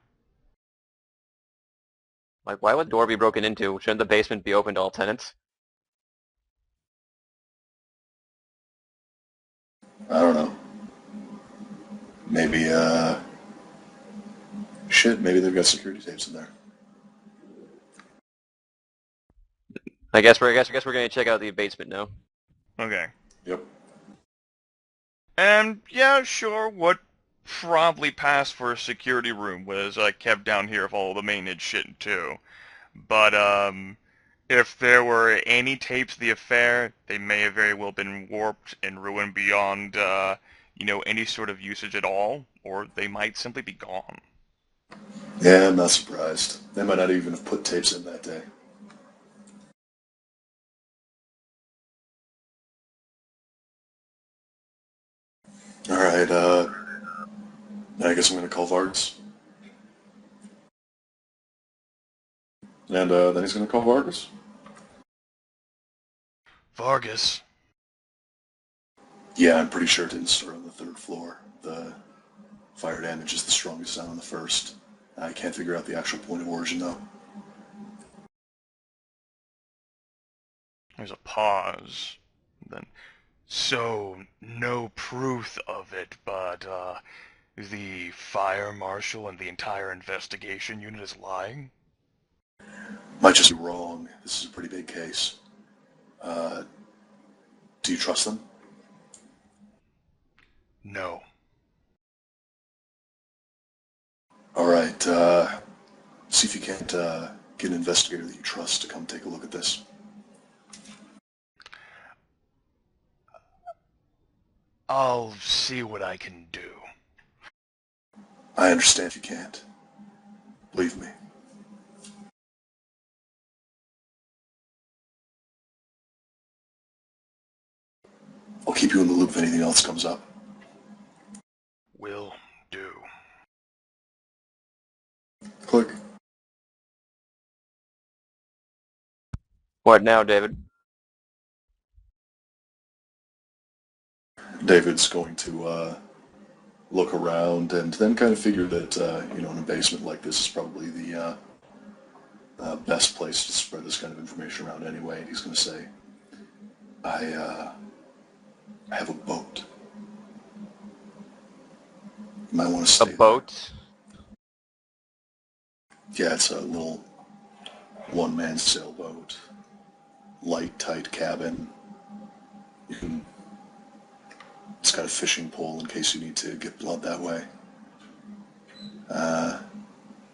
Like, why would the door be broken into? Shouldn't the basement be open to all tenants? I don't know. Maybe, maybe they've got security tapes in there. I guess we're gonna check out the basement now. Okay. Yep. And yeah, sure, what probably passed for a security room was kept down here of all the maintenance shit too. But if there were any tapes of the affair, they may have very well been warped and ruined beyond any sort of usage at all, or they might simply be gone. Yeah, I'm not surprised. They might not even have put tapes in that day. Alright, I guess I'm gonna call Vargas. And, then he's gonna call Vargas. Vargas. Yeah, I'm pretty sure it didn't start on the 3rd floor. The fire damage is the strongest down on the 1st. I can't figure out the actual point of origin, though. There's a pause. Then, so, no proof of it, but, the fire marshal and the entire investigation unit is lying? Might just be wrong. This is a pretty big case. Do you trust them? No. Alright, see if you can't, get an investigator that you trust to come take a look at this. I'll see what I can do. I understand if you can't. Believe me. I'll keep you in the loop if anything else comes up. Will do. Click. What now, David? David's going to look around and then kind of figure that, in a basement like this is probably the best place to spread this kind of information around anyway. And he's going to say, I have a boat. You might want to stay A boat? there. Yeah, it's a little one-man sailboat. Light, tight cabin. It's got a fishing pole in case you need to get blood that way.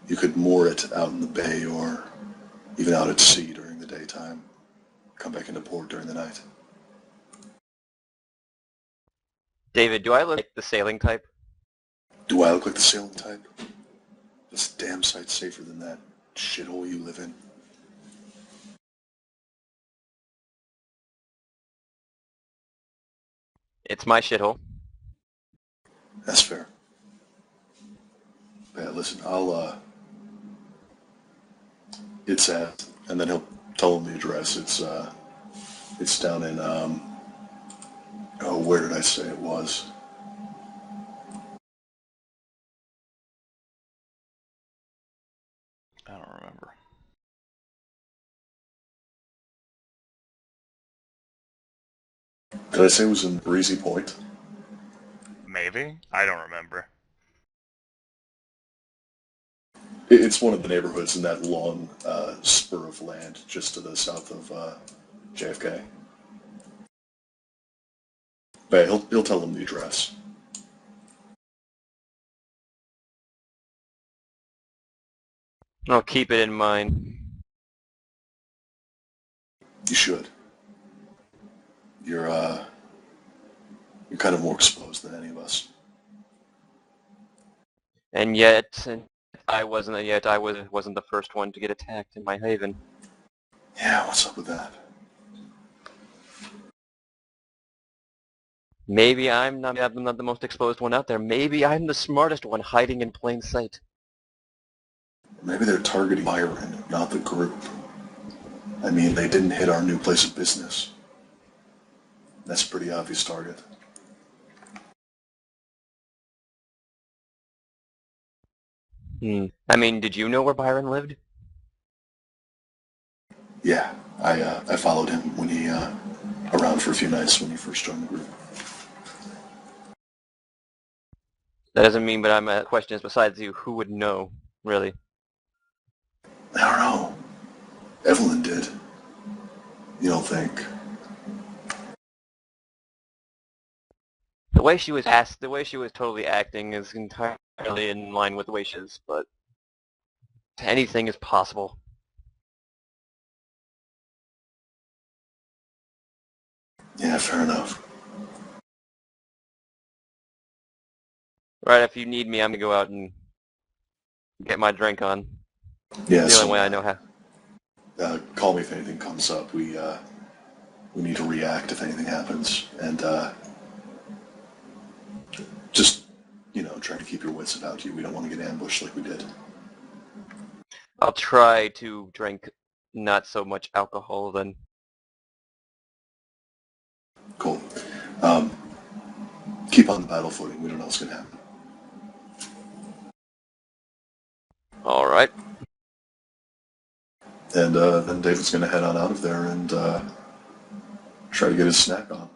You could moor it out in the bay or even out at sea during the daytime. Come back into port during the night. David, do I look like the sailing type? Do I look like the sailing type? This damn sight safer than that shithole you live in. It's my shithole. That's fair. Yeah, listen, I'll, it's at, and then he'll tell him the address. It's down in, oh, where did I say it was? I don't remember. Did I say it was in Breezy Point? Maybe? I don't remember. It's one of the neighborhoods in that long spur of land just to the south of JFK. But yeah, he'll tell him the address. I'll keep it in mind. You should. You're kind of more exposed than any of us. And yet, I wasn't the first one to get attacked in my haven. Yeah, what's up with that? Maybe I'm not the most exposed one out there. Maybe I'm the smartest one hiding in plain sight. Maybe they're targeting Byron, not the group. I mean, they didn't hit our new place of business. That's a pretty obvious target. I mean, did you know where Byron lived? Yeah, I followed him when he around for a few nights when he first joined the group. That doesn't mean, but my question is, besides you, who would know, really? I don't know. Evelyn did. You don't think? The way she was totally acting is entirely in line with the way she is, but anything is possible. Yeah, fair enough. Right, if you need me, I'm gonna go out and get my drink on. Yeah, The only way I know how. Call me if anything comes up. We need to react if anything happens, and just try to keep your wits about you. We don't want to get ambushed like we did. I'll try to drink not so much alcohol then. Cool. Keep on the battle footing. We don't know what's gonna happen. All right. And then David's gonna head on out of there and try to get his snack on.